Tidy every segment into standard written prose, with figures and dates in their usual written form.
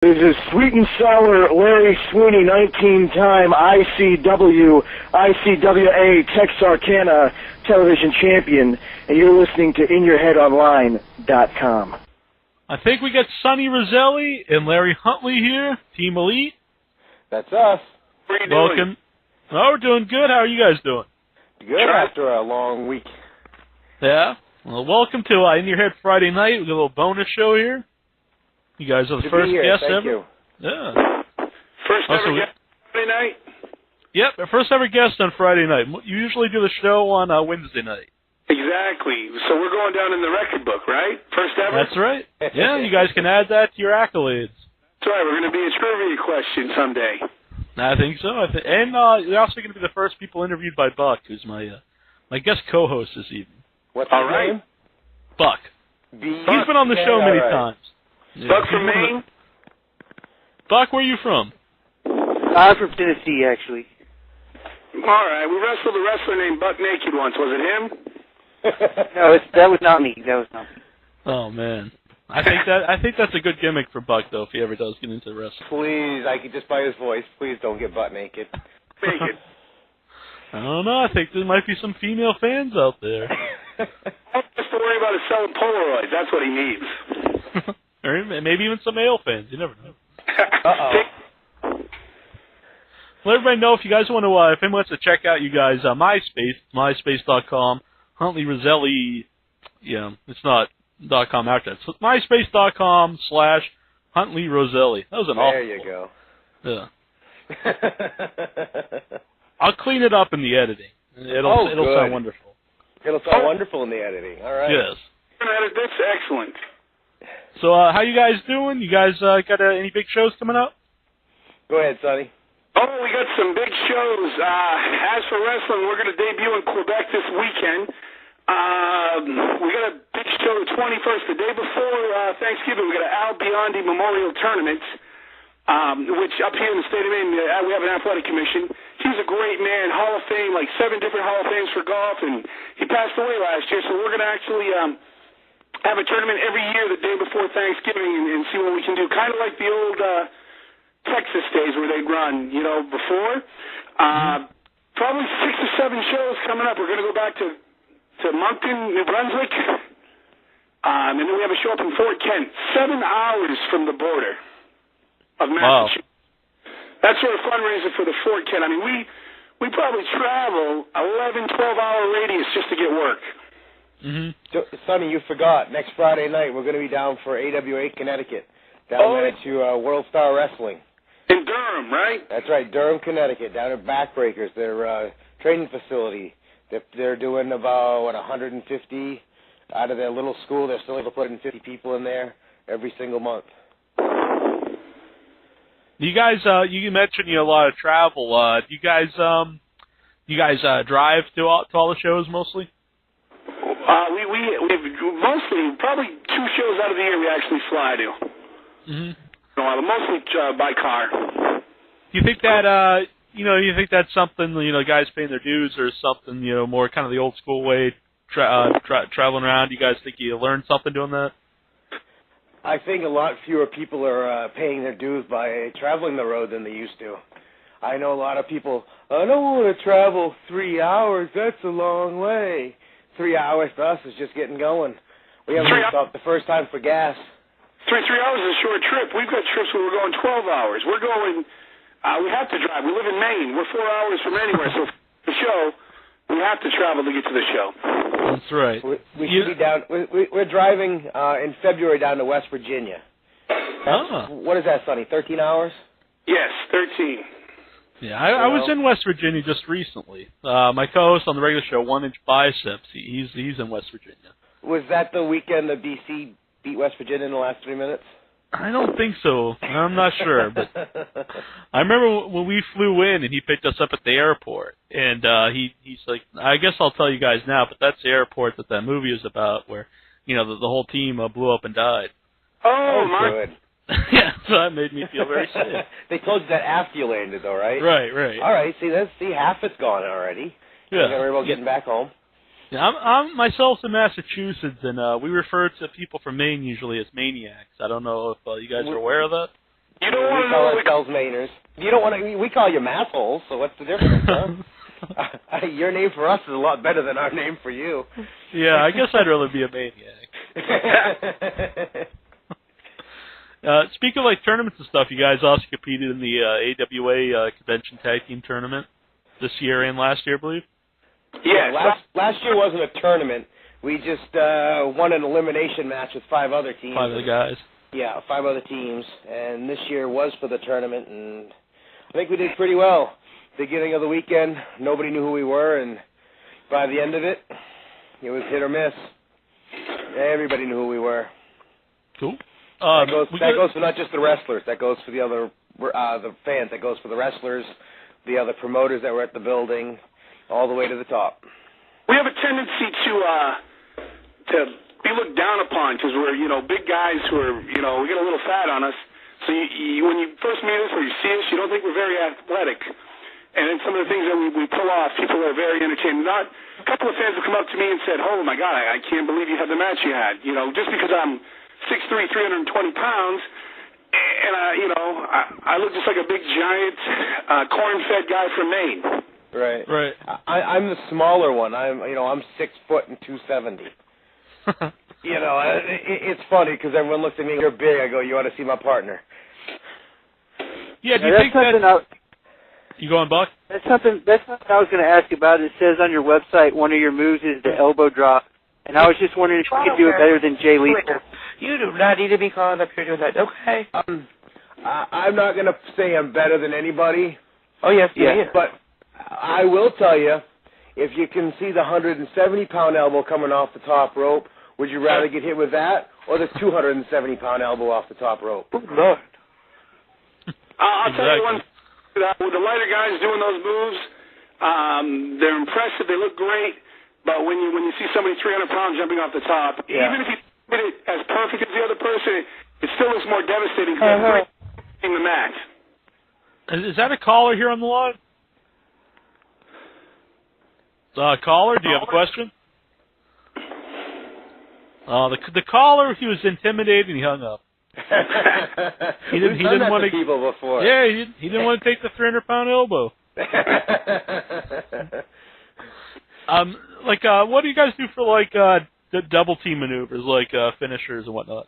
This is sweet and sour Larry Sweeney, 19-time ICWA Texarkana television champion, and you're listening to InYourHeadOnline.com. I think we got Sonny Roselli and Larry Huntley here, Team Elite. That's us. How are you Welcome. doing? Oh, we're doing good. How are you guys doing? Good after a long week. Yeah. Well, welcome to In Your Head Friday night. We got a little bonus show here. You guys are the first guest Thank ever. You. Yeah. First ever guest Friday night? Yep, our first ever guest on Friday night. You usually do the show on Wednesday night. Exactly. So we're going down in the record book, right? First ever? That's right. Yeah, you guys can add that to your accolades. That's right. We're going to be a trivia question someday. I think so. And you're also going to be the first people interviewed by Buck, who's my guest co-host this evening. What's his name? Buck. He's been on the show many times. Yeah. Buck from Maine? Buck, where are you from? I'm from Tennessee, actually. All right. We wrestled a wrestler named Buck Naked once. Was it him? No, that was not me. That was not me. Oh man, I think that's a good gimmick for Buck though, if he ever does get into wrestling. Please, I could just by his voice. Please don't get butt naked. Naked. I don't know. I think there might be some female fans out there. Don't have to worry about his selling Polaroids. That's what he needs. Or maybe even some male fans. You never know. Uh-oh. Let everybody know if you guys want to, if anyone wants to check out you guys, MySpace.com, Huntley Roselli, it's not .com after that. So MySpace.com/Huntley Roselli. That was an awful There you go. Yeah. I'll clean it up in the editing. It'll sound wonderful. It'll sound wonderful in the editing. All right. Yes. That's excellent. So how you guys doing? You guys got any big shows coming up? Go ahead, Sonny. Oh, we got some big shows. As for wrestling, we're going to debut in Quebec this weekend. We got a big show the 21st, the day before Thanksgiving. We got an Al Biondi Memorial Tournament, which up here in the state of Maine, we have an athletic commission. He's a great man, Hall of Fame, like 7 different Hall of Fames for golf, and he passed away last year, so we're going to actually have a tournament every year the day before Thanksgiving and see what we can do, kind of like the old Texas days where they'd run, before. Probably 6 or 7 shows coming up. We're going to go back to Moncton, New Brunswick, and then we have a show up in Fort Kent, 7 hours from the border of Massachusetts. Wow. That's sort of fundraiser for the Fort Kent. I mean, we probably travel 11, 12-hour radius just to get work. Mm-hmm. Sonny, you forgot. Next Friday night, we're going to be down for AWA Connecticut, down there to World Star Wrestling. In Durham, right? That's right, Durham, Connecticut, down at Backbreakers, their training facility. They're doing about 150 out of their little school. They're still able to put in 50 people in there every single month. You guys, you mentioned a lot of travel. Do you guys drive to all the shows mostly? We've mostly, probably 2 shows out of the year we actually fly to. Mm-hmm. No, mostly by car. Do you think that, you think that's something, guys paying their dues or something, more kind of the old school way, traveling around? Do you guys think you learned something doing that? I think a lot fewer people are paying their dues by traveling the road than they used to. I know a lot of people, I don't want to travel 3 hours, that's a long way. 3 hours to us is just getting going. We haven't stopped the first time for gas. 3 hours is a short trip. We've got trips where we're going 12 hours. We're going, we have to drive. We live in Maine. We're 4 hours from anywhere. So for the show, we have to travel to get to the show. That's right. We should be down. We're driving in February down to West Virginia. What is that, Sonny? 13 hours? Yes, 13. Yeah, I was in West Virginia just recently. My co-host on the regular show, 1 Inch Biceps, he's in West Virginia. Was that the weekend that BC beat West Virginia in the last 3 minutes? I don't think so. I'm not sure, but I remember when we flew in and he picked us up at the airport, and he's like, I guess I'll tell you guys now, but that's the airport that movie is about, where the whole team blew up and died. Oh my! Good. Yeah, so that made me feel very sick. They told you that after you landed, though, right? Right. All right. See, half it's gone already. Yeah. You gotta worry about getting back home. Yeah, I'm myself in Massachusetts, and we refer to people from Maine usually as maniacs. I don't know if you guys are aware of that. You don't want to call know ourselves Mainers. You don't want to. We call you massholes. So what's the difference, huh? Your name for us is a lot better than our name for you. Yeah, I guess I'd rather be a maniac. Speaking of like tournaments and stuff, you guys also competed in the AWA Convention Tag Team Tournament this year and last year, I believe. Yeah, last year wasn't a tournament. We just won an elimination match with 5 other teams. 5 other guys. Yeah, 5 other teams, and this year was for the tournament, and I think we did pretty well. Beginning of the weekend, nobody knew who we were, and by the end of it, it was hit or miss. Everybody knew who we were. Cool. That goes for not just the wrestlers. That goes for the other the fans. That goes for the wrestlers, the other promoters that were at the building, all the way to the top. We have a tendency to be looked down upon because we're, big guys who are, we get a little fat on us. So when you first meet us or you see us, you don't think we're very athletic. And then some of the things that we pull off, people are very entertained. A couple of fans have come up to me and said, "Oh my God, I can't believe you had the match you had." Just because I'm 6'3", 320 pounds, and I look just like a big giant corn-fed guy from Maine. Right. Right. I'm the smaller one. I'm 6 foot and 270. It's funny because everyone looks at me. You're big. I go, you ought to see my partner. Yeah. Do you think that? You going, Buck? That's something I was going to ask about. It says on your website one of your moves is the elbow drop, and I was just wondering if you could do it better than Jay Lethal. You do not need to be called up here doing that. Okay. I'm not going to say I'm better than anybody. Oh yes, yeah. But I will tell you, if you can see the 170-pound elbow coming off the top rope, would you rather get hit with that or the 270-pound elbow off the top rope? Oh, Lord. I'll tell you one. With the lighter guys doing those moves, they're impressive. They look great. But when you see somebody 300 pounds jumping off the top, even if you hit it as perfect as the other person, it still looks more devastating because they're hitting the mat. Is that a caller here on the line? Caller, do you have a question? The caller, he was intimidated and he hung up. he didn't want to people before. Yeah, he didn't want to take the 300-pound elbow. What do you guys do for the double team maneuvers, like finishers and whatnot?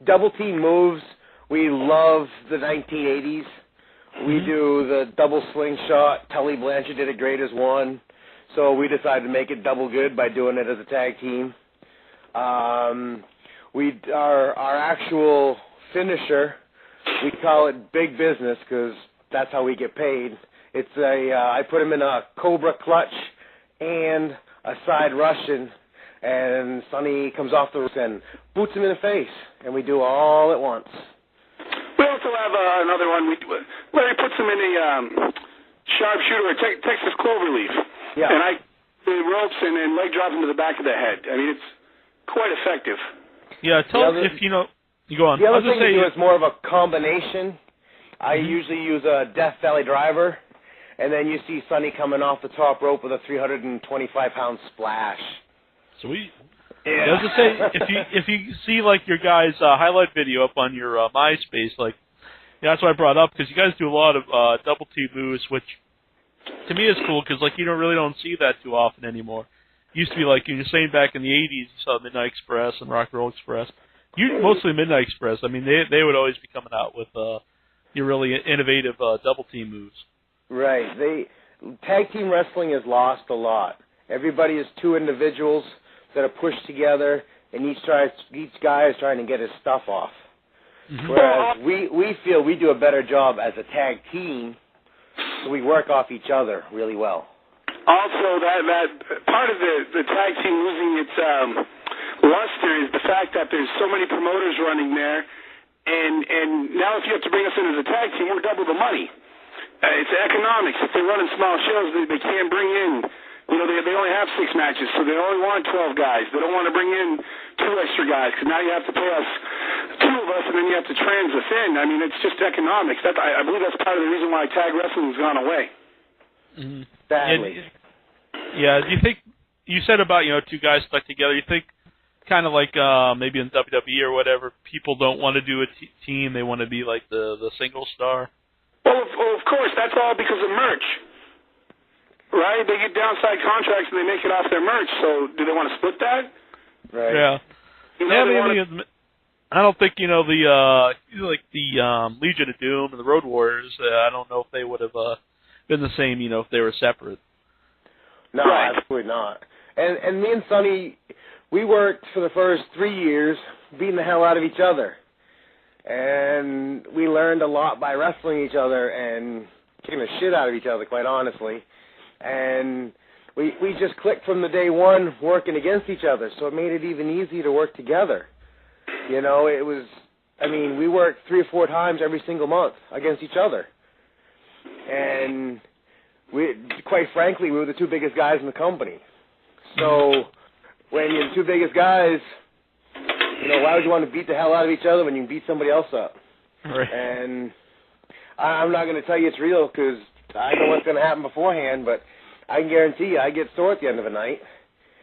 Double team moves. We love the 1980s. We do the double slingshot. Tully Blanchard did it great as one. So we decided to make it double good by doing it as a tag team. Our actual finisher, we call it big business because that's how we get paid. It's I put him in a Cobra clutch and a side Russian, and Sonny comes off the roof and boots him in the face, and we do all at once. We also have another one. Larry puts him in a sharpshooter or Texas Cloverleaf. Yeah. And I the ropes and leg drop him to the back of the head. I mean, it's quite effective. Yeah, tell us if you go on. The other thing we do is more of a combination. I usually use a Death Valley driver, and then you see Sonny coming off the top rope with a 325-pound splash. Sweet. Yeah. I was to say, if you see your guys' highlight video up on your MySpace, that's why I brought up, because you guys do a lot of double team moves, which to me is cool because you don't see that too often anymore. Used to be you were saying back in the 80s, you saw Midnight Express and Rock and Roll Express. Mostly Midnight Express. I mean, they would always be coming out with your really innovative double team moves. Right. Tag team wrestling has lost a lot. Everybody is two individuals that are pushed together, and each guy is trying to get his stuff off. Mm-hmm. Whereas we feel we do a better job as a tag team, so we work off each other really well. Also, that part of the tag team losing its luster is the fact that there's so many promoters running there, and now if you have to bring us in as a tag team, we're double the money. It's economics. If they're running small shows, they can't bring in, they only have 6 matches, so they only want 12 guys. They don't want to bring in 2 extra guys, because now you have to pay us 2 of us, and then you have to trans us in. I mean, it's just economics. I believe that's part of the reason why tag wrestling has gone away. Mm-hmm. Badly. Yeah, do you think, you said about, 2 guys stuck together, you think kind of like maybe in WWE or whatever, people don't want to do a team; they want to be like the single star. Well, of course, that's all because of merch, right? They get downside contracts and they make it off their merch. So, do they want to split that? Right. Yeah. I don't think the Legion of Doom and the Road Warriors. I don't know if they would have been the same, if they were separate. No, right. Absolutely not. And me and Sonny, we worked for the first 3 years beating the hell out of each other, and we learned a lot by wrestling each other and kicking the shit out of each other, quite honestly. And we just clicked from the day one working against each other, so it made it even easier to work together. It was, we worked 3 or 4 times every single month against each other. And quite frankly, we were the 2 biggest guys in the company. So when you're the 2 biggest guys, why would you want to beat the hell out of each other when you can beat somebody else up? Right. And I'm not going to tell you it's real because I know what's going to happen beforehand, but I can guarantee you I get sore at the end of the night.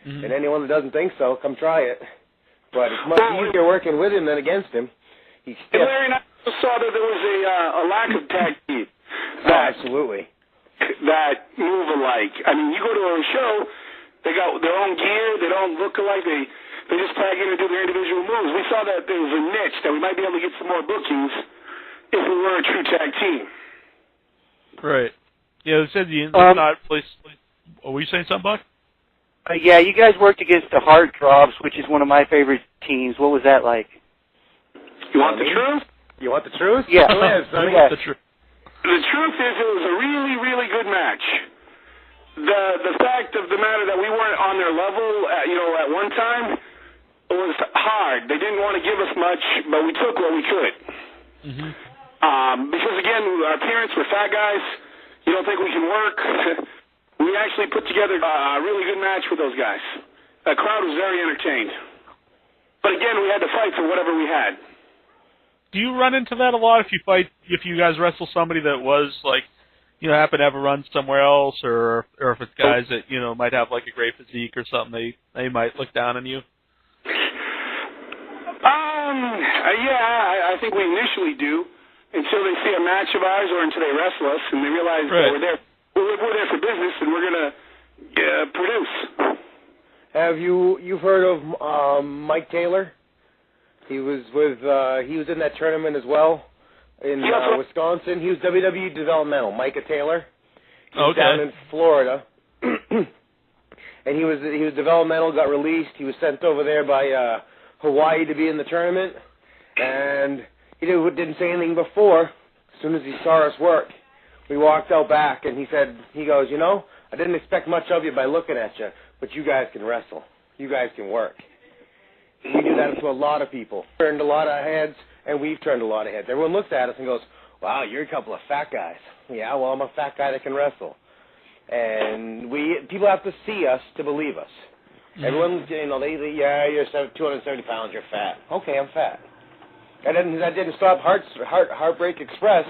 Mm-hmm. And anyone that doesn't think so, come try it. But it's much easier working with him than against him. He's stiff. And Larry and I saw that there was a lack of tag team. Absolutely. That move alike. You go to a show, they got their own gear, they don't look alike, they just tag in and do their individual moves. We saw that there was a niche that we might be able to get some more bookings if we were a true tag team. Right. Yeah, they said not place. Were you saying something, Buck? Yeah, you guys worked against the Heartthrobs, which is one of my favorite teams. What was that like? You want the truth? You want the truth? Yeah. The truth. The truth is it was a really, really good match. The fact of the matter that we weren't on their level, at one time, it was hard. They didn't want to give us much, but we took what we could. Mm-hmm. Because, again, our parents were fat guys. You don't think we can work? We actually put together a really good match with those guys. The crowd was very entertained. But, again, we had to fight for whatever we had. Do you run into that a lot if you guys wrestle somebody that was happen to have a run somewhere else, or if it's guys that might have a great physique or something, they might look down on you? Yeah, I think we initially do until they see a match of ours or until they wrestle us and they realize that we're there for business and we're gonna produce. Have you've heard of Mike Taylor? He was in that tournament as well in Wisconsin. He was WWE developmental. Micah Taylor. He was down in Florida, and he was developmental. Got released. He was sent over there by Hawaii to be in the tournament, and he didn't say anything before. As soon as he saw us work, we walked out back, and he goes, I didn't expect much of you by looking at you, but you guys can wrestle. You guys can work. We do that to a lot of people. Turned a lot of heads, and we've turned a lot of heads. Everyone looks at us and goes, wow, you're a couple of fat guys. Yeah, well, I'm a fat guy that can wrestle. And people have to see us to believe us. Mm-hmm. Everyone, you're 270 pounds, you're fat. Okay, I'm fat. And that didn't stop Heartbreak Express.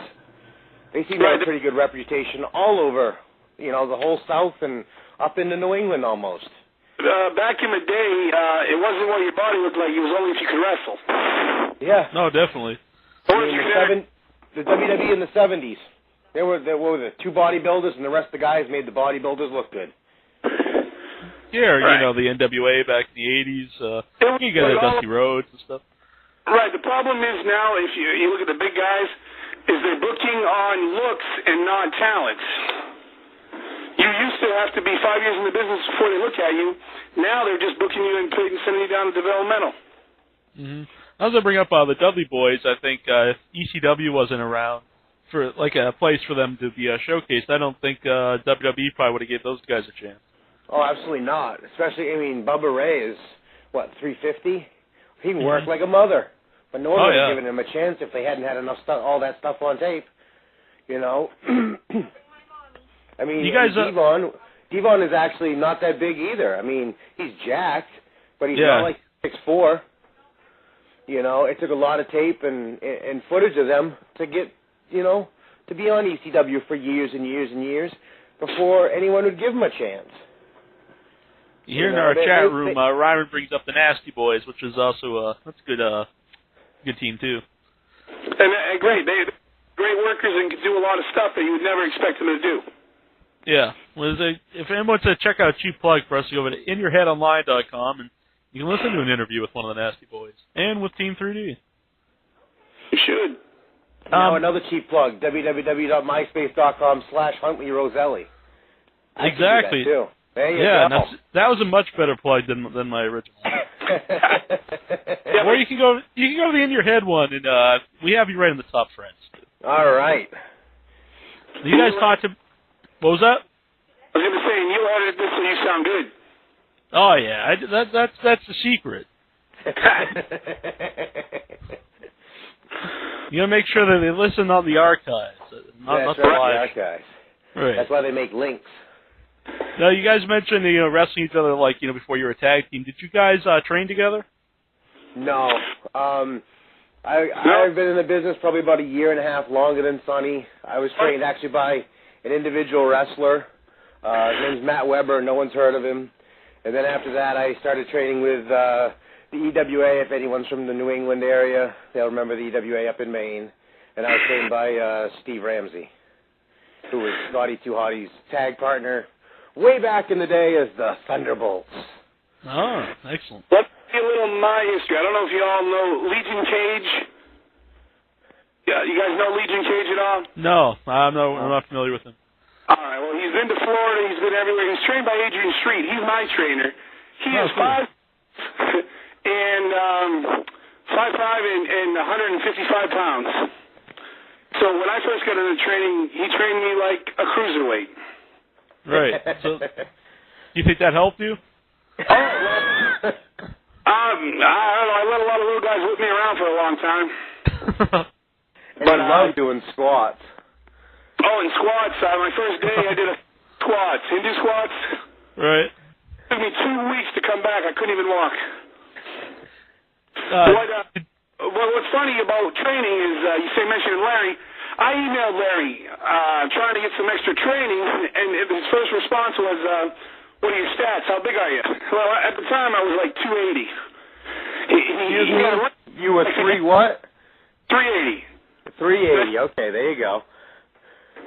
They seem to have a pretty good reputation all over, the whole South and up into New England almost. Back in the day, it wasn't what your body looked like. It was only if you could wrestle. Yeah. No, definitely. The WWE in the 70s, there were 2 bodybuilders, and the rest of the guys made the bodybuilders look good. Yeah, the NWA back in the 80s. You got Dusty Rhodes and stuff. Right. The problem is now, if you look at the big guys, is they're booking on looks and not talent. You used to have to be 5 years in the business before they look at you. Now they're just booking you and sending you down to developmental. Mm-hmm. I was going to bring up the Dudley Boyz. I think ECW wasn't around for a place for them to be showcased. I don't think WWE probably would have gave those guys a chance. Oh, absolutely not. Especially, Bubba Ray is, 350? He can work like a mother. But no one would have given him a chance if they hadn't had enough stuff, all that stuff on tape. Devon is actually not that big either. He's jacked, but he's not like 6'4". It took a lot of tape and footage of them to get, to be on ECW for years and years and years before anyone would give him a chance. Here in our chat room, Ryman brings up the Nasty Boys, which is also that's a good team too. And great, they're great workers and can do a lot of stuff that you would never expect them to do. Yeah. Well, if anyone wants to check out Cheap Plug for us, you go over to inyourheadonline.com and you can listen to an interview with one of the Nasty Boys and with Team 3D. You should. Now another cheap plug, www.myspace.com/Huntley Roselli. Exactly. Too. There you go. That was a much better plug than my original one. Or you can go to the In Your Head one, and we have you right in the top friends. All right. You guys talked to... What was that? I was going to say, and you edited this so you sound good. Oh, yeah. That's the secret. You got to make sure that they listen on the archives. Not the archives. Right. That's why they make links. Now, you guys mentioned, wrestling each other, before you were a tag team. Did you guys train together? No. I've been in the business probably about a year and a half longer than Sonny. I was trained actually by an individual wrestler. His name's Matt Weber. No one's heard of him. And then after that, I started training with the EWA. If anyone's from the New England area, they'll remember the EWA up in Maine. And I was trained by Steve Ramsey, who was Scotty 2 Hotty's tag partner way back in the day as the Thunderbolts. Oh, excellent. Let's see a little of my history. I don't know if you all know Legion Cage. Yeah, you guys know Legion Cage at all? No, I'm not familiar with him. All right, well, he's been to Florida. He's been everywhere. He's trained by Adrian Street. He's my trainer. He is 5'5" and 155 pounds. So when I first got into training, he trained me like a cruiserweight. Right. So, you think that helped you? Oh, well, I don't know. I let a lot of little guys whip me around for a long time. But I love doing squats. Oh, and squats. My first day, I did Hindu squats. Right. It took me 2 weeks to come back. I couldn't even walk. What's funny about training is, you mentioned Larry. I emailed Larry trying to get some extra training, and his first response was, what are your stats? How big are you? Well, at the time, I was like 280. You were 3 what? 380. 380. Okay, there you go.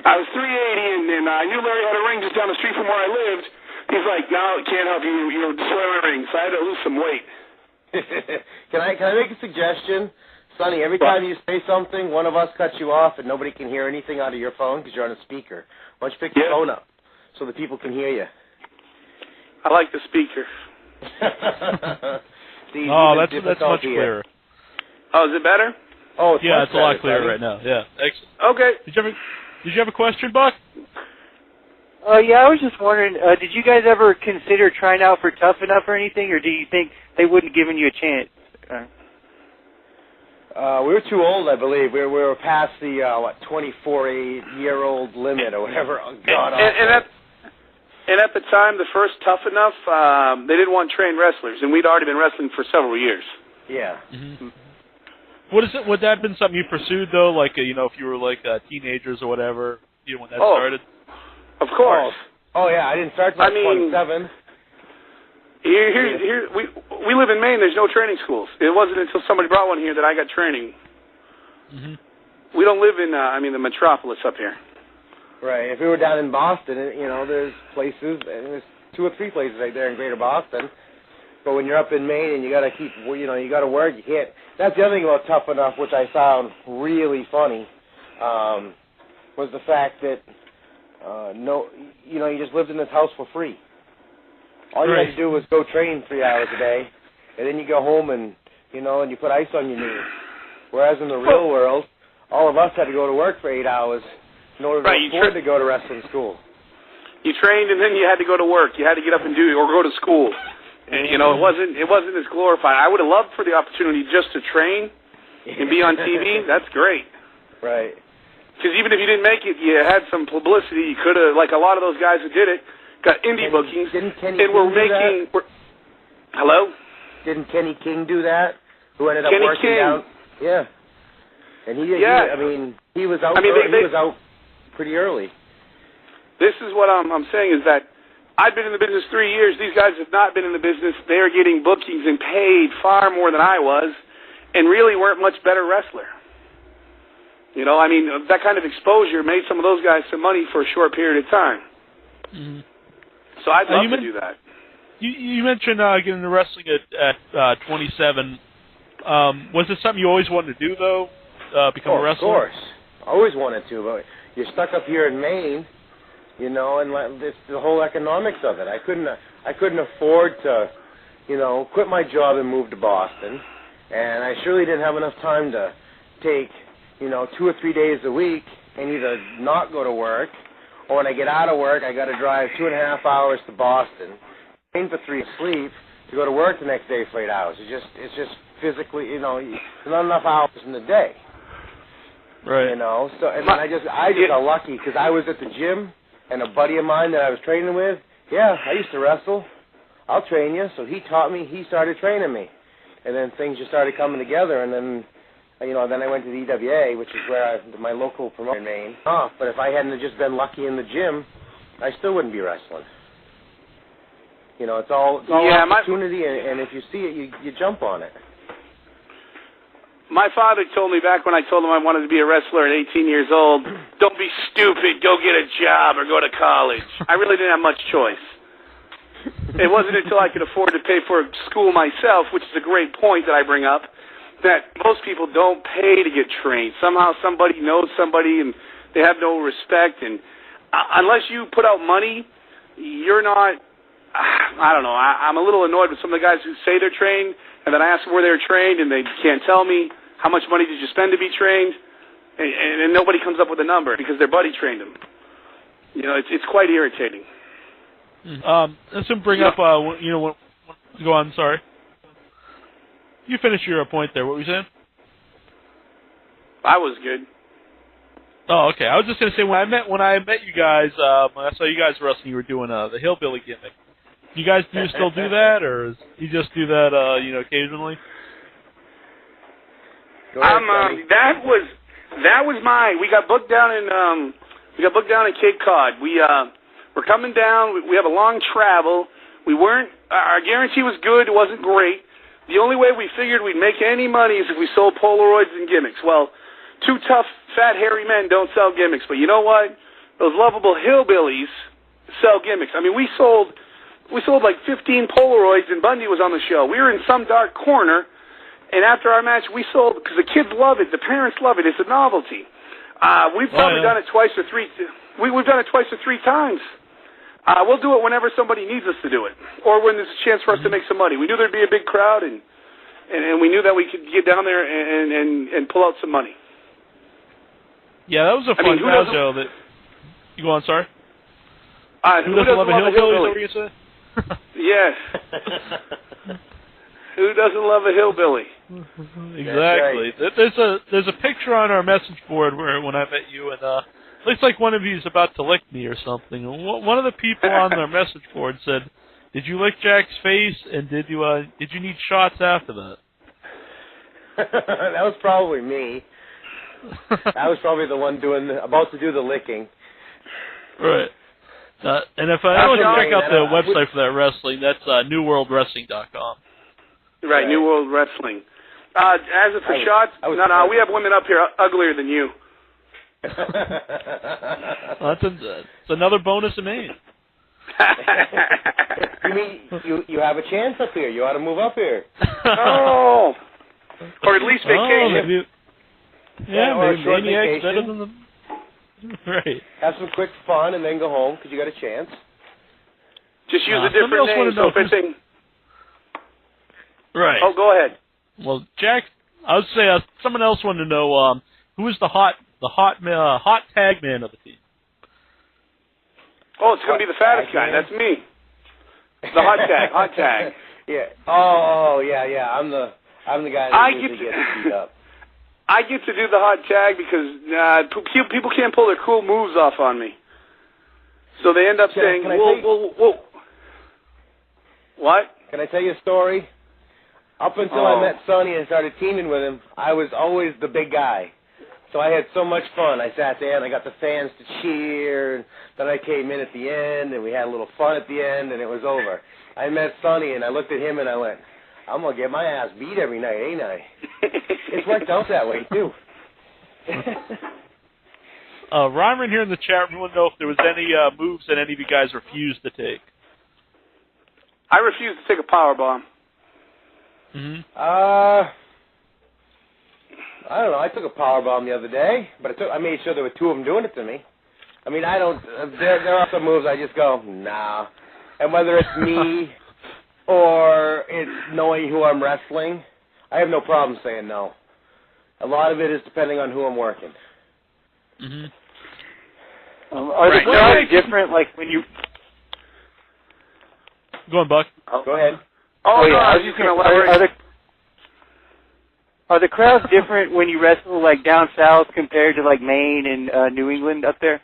I was 380, and I knew Larry had a ring just down the street from where I lived. He's like, no, can't help you. Destroy my ring. So I had to lose some weight. Can I make a suggestion? Sonny, every time you say something, one of us cuts you off, and nobody can hear anything out of your phone because you're on a speaker. Why don't you pick your phone up so the people can hear you? I like the speaker. See, that's much clearer. Oh, is it better? Oh, it's a lot clearer right now. Yeah, excellent. Okay. Did you have a question, Buck? Yeah, I was just wondering, did you guys ever consider trying out for Tough Enough or anything, or do you think they wouldn't have given you a chance? We were too old, I believe. We were past the 24-year-old limit or whatever. Oh, God. And at the time, the first Tough Enough, they didn't want trained wrestlers, and we'd already been wrestling for several years. Yeah. Mm-hmm. Would that have been something you pursued though? Like if you were like teenagers or whatever, when that started. Of course. Oh yeah, I didn't start till 27. Here, we live in Maine. There's no training schools. It wasn't until somebody brought one here that I got training. Mm-hmm. We don't live in the metropolis up here. Right. If we were down in Boston, there's places, and there's 2 or 3 places right there in Greater Boston. But when you're up in Maine and you got to keep, you got to work, you can't. That's the other thing about Tough Enough, which I found really funny, was the fact that you just lived in this house for free. All you had to do was go train 3 hours a day, and then you go home and you put ice on your knees. Whereas in the real world, all of us had to go to work for 8 hours in order to afford to go to wrestling school. You trained and then you had to go to work. You had to get up and do or go to school. And it wasn't as glorified. I would have loved for the opportunity just to train and be on TV. That's great. Right. Because even if you didn't make it, you had some publicity. You could have, like a lot of those guys who did it, got indie bookings. Didn't Kenny and King we're making. Hello? Didn't Kenny King do that? Who ended up Kenny working King. down? Yeah. And he was out. He was out pretty early. This is what I'm saying is that I've been in the business 3 years. These guys have not been in the business. They are getting bookings and paid far more than I was, and really weren't much better wrestler. You know, I mean, that kind of exposure made some of those guys some money for a short period of time. Mm-hmm. So I'd love to do that. You mentioned getting into wrestling at 27. Was it something you always wanted to do, though? Become a wrestler? Of course. Always wanted to, but you're stuck up here in Maine, you know, and this, the whole economics of it. I couldn't afford to, you know, quit my job and move to Boston, and I surely didn't have enough time to take, you know, 2 or 3 days a week and either not go to work, or when I get out of work, I got to drive 2.5 hours to Boston, train for 3 sleep, to go to work the next day for 8 hours. It's just physically, you know, there's not enough hours in the day. Right. You know, so and I just got lucky because I was at the gym, and a buddy of mine that I was training with, yeah, I used to wrestle. I'll train you. So he taught me. He started training me, and then things just started coming together. And then, you know, then I went to the EWA, which is where my local promoter in Maine. But if I hadn't just been lucky in the gym, I still wouldn't be wrestling. You know, it's all opportunity, and if you see it, you jump on it. My father told me back when I told him I wanted to be a wrestler at 18 years old, don't be stupid, go get a job or go to college. I really didn't have much choice. It wasn't until I could afford to pay for school myself, which is a great point that I bring up, that most people don't pay to get trained. Somehow somebody knows somebody and they have no respect. And unless you put out money, you're not, I don't know, I'm a little annoyed with some of the guys who say they're trained, and then I ask them where they're trained, and they can't tell me. How much money did you spend to be trained? And nobody comes up with a number because their buddy trained them. You know, it's quite irritating. Let's bring up, you know, go on, sorry. You finish your point there. What were you saying? I was good. Oh, okay. I was just going to say, when I met you guys, when I saw you guys wrestling, you were doing the hillbilly gimmick. You guys still do that, or you just do that, you know, occasionally? That was mine. We got booked down in Cape Cod. We're coming down. We have a long travel. Our guarantee was good. It wasn't great. The only way we figured we'd make any money is if we sold Polaroids and gimmicks. Well, 2 tough, fat, hairy men don't sell gimmicks. But you know what? Those lovable hillbillies sell gimmicks. I mean, we sold like 15 Polaroids, and Bundy was on the show. We were in some dark corner. And after our match, we sold, because the kids love it, the parents love it. It's a novelty. We've probably done it twice or 3. We've done it twice or 3 times. We'll do it whenever somebody needs us to do it, or when there's a chance for us to make some money. We knew there'd be a big crowd, and we knew that we could get down there and pull out some money. Yeah, that was a fun show. That you go on, sorry. Who doesn't love a hillbilly? Yes. Who doesn't love a hillbilly? Exactly. Right. There's a picture on our message board where when I met you, and looks like one of you is about to lick me or something. And one of the people on our message board said, "Did you lick Jack's face? And did you need shots after that?" That was probably me. I was probably the one about to do the licking. Right. And if I want to check out the website for that wrestling, that's newworldwrestling.com. Right, New World Wrestling. As for shots, no, we have women up here uglier than you. That's another bonus in Maine. You mean you have a chance up here? You ought to move up here. Oh, or at least vacation. Maybe Maniac's better than the. Right. Have some quick fun and then go home because you got a chance. Just use a different name. So if it's right. Oh, go ahead. Well, Jack, I would say someone else wanted to know who is the hot tag man of the team. Oh, it's going to be the fattest guy. That's me. The hot tag. Yeah. Oh, yeah. I'm the guy that usually gets beat up. I get to do the hot tag because people can't pull their cool moves off on me. So they end up saying, whoa. What? Can I tell you a story? Up until I met Sonny and started teaming with him, I was always the big guy. So I had so much fun. I sat there and I got the fans to cheer, and then I came in at the end, and we had a little fun at the end, and it was over. I met Sonny, and I looked at him, and I went, I'm going to get my ass beat every night, ain't I? It's worked out that way, too. Ryman here in the chat room, want to know if there was any moves that any of you guys refused to take. I refused to take a power bomb. Mm-hmm. I don't know. I took a power bomb the other day, but I made sure there were two of them doing it to me. I mean, I don't. There are some moves I just go, nah. And whether it's me or it's knowing who I'm wrestling, I have no problem saying no. A lot of it is depending on who I'm working. Mm-hmm. Are the crowds different? Like when you go on, Buck. Go ahead. Oh yeah, I was just going to elaborate. Are the crowds different when you wrestle like down south compared to like Maine and New England up there?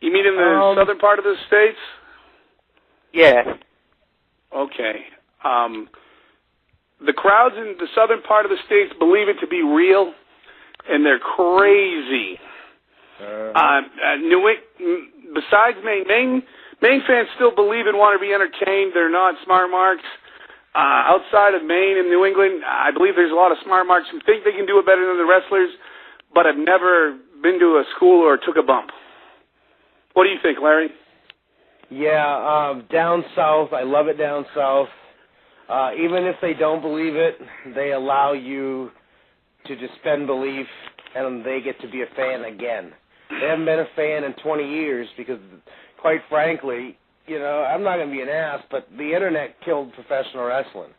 You mean in the southern part of the states? Yeah. Okay. The crowds in the southern part of the states believe it to be real, and they're crazy. Besides Maine fans still believe and want to be entertained. They're not smart marks. Outside of Maine and New England, I believe there's a lot of smart marks who think they can do it better than the wrestlers, but have never been to a school or took a bump. What do you think, Larry? Yeah, down south, I love it down south. Even if they don't believe it, they allow you to suspend belief, and they get to be a fan again. They haven't been a fan in 20 years because, quite frankly, you know, I'm not going to be an ass, but the Internet killed professional wrestling.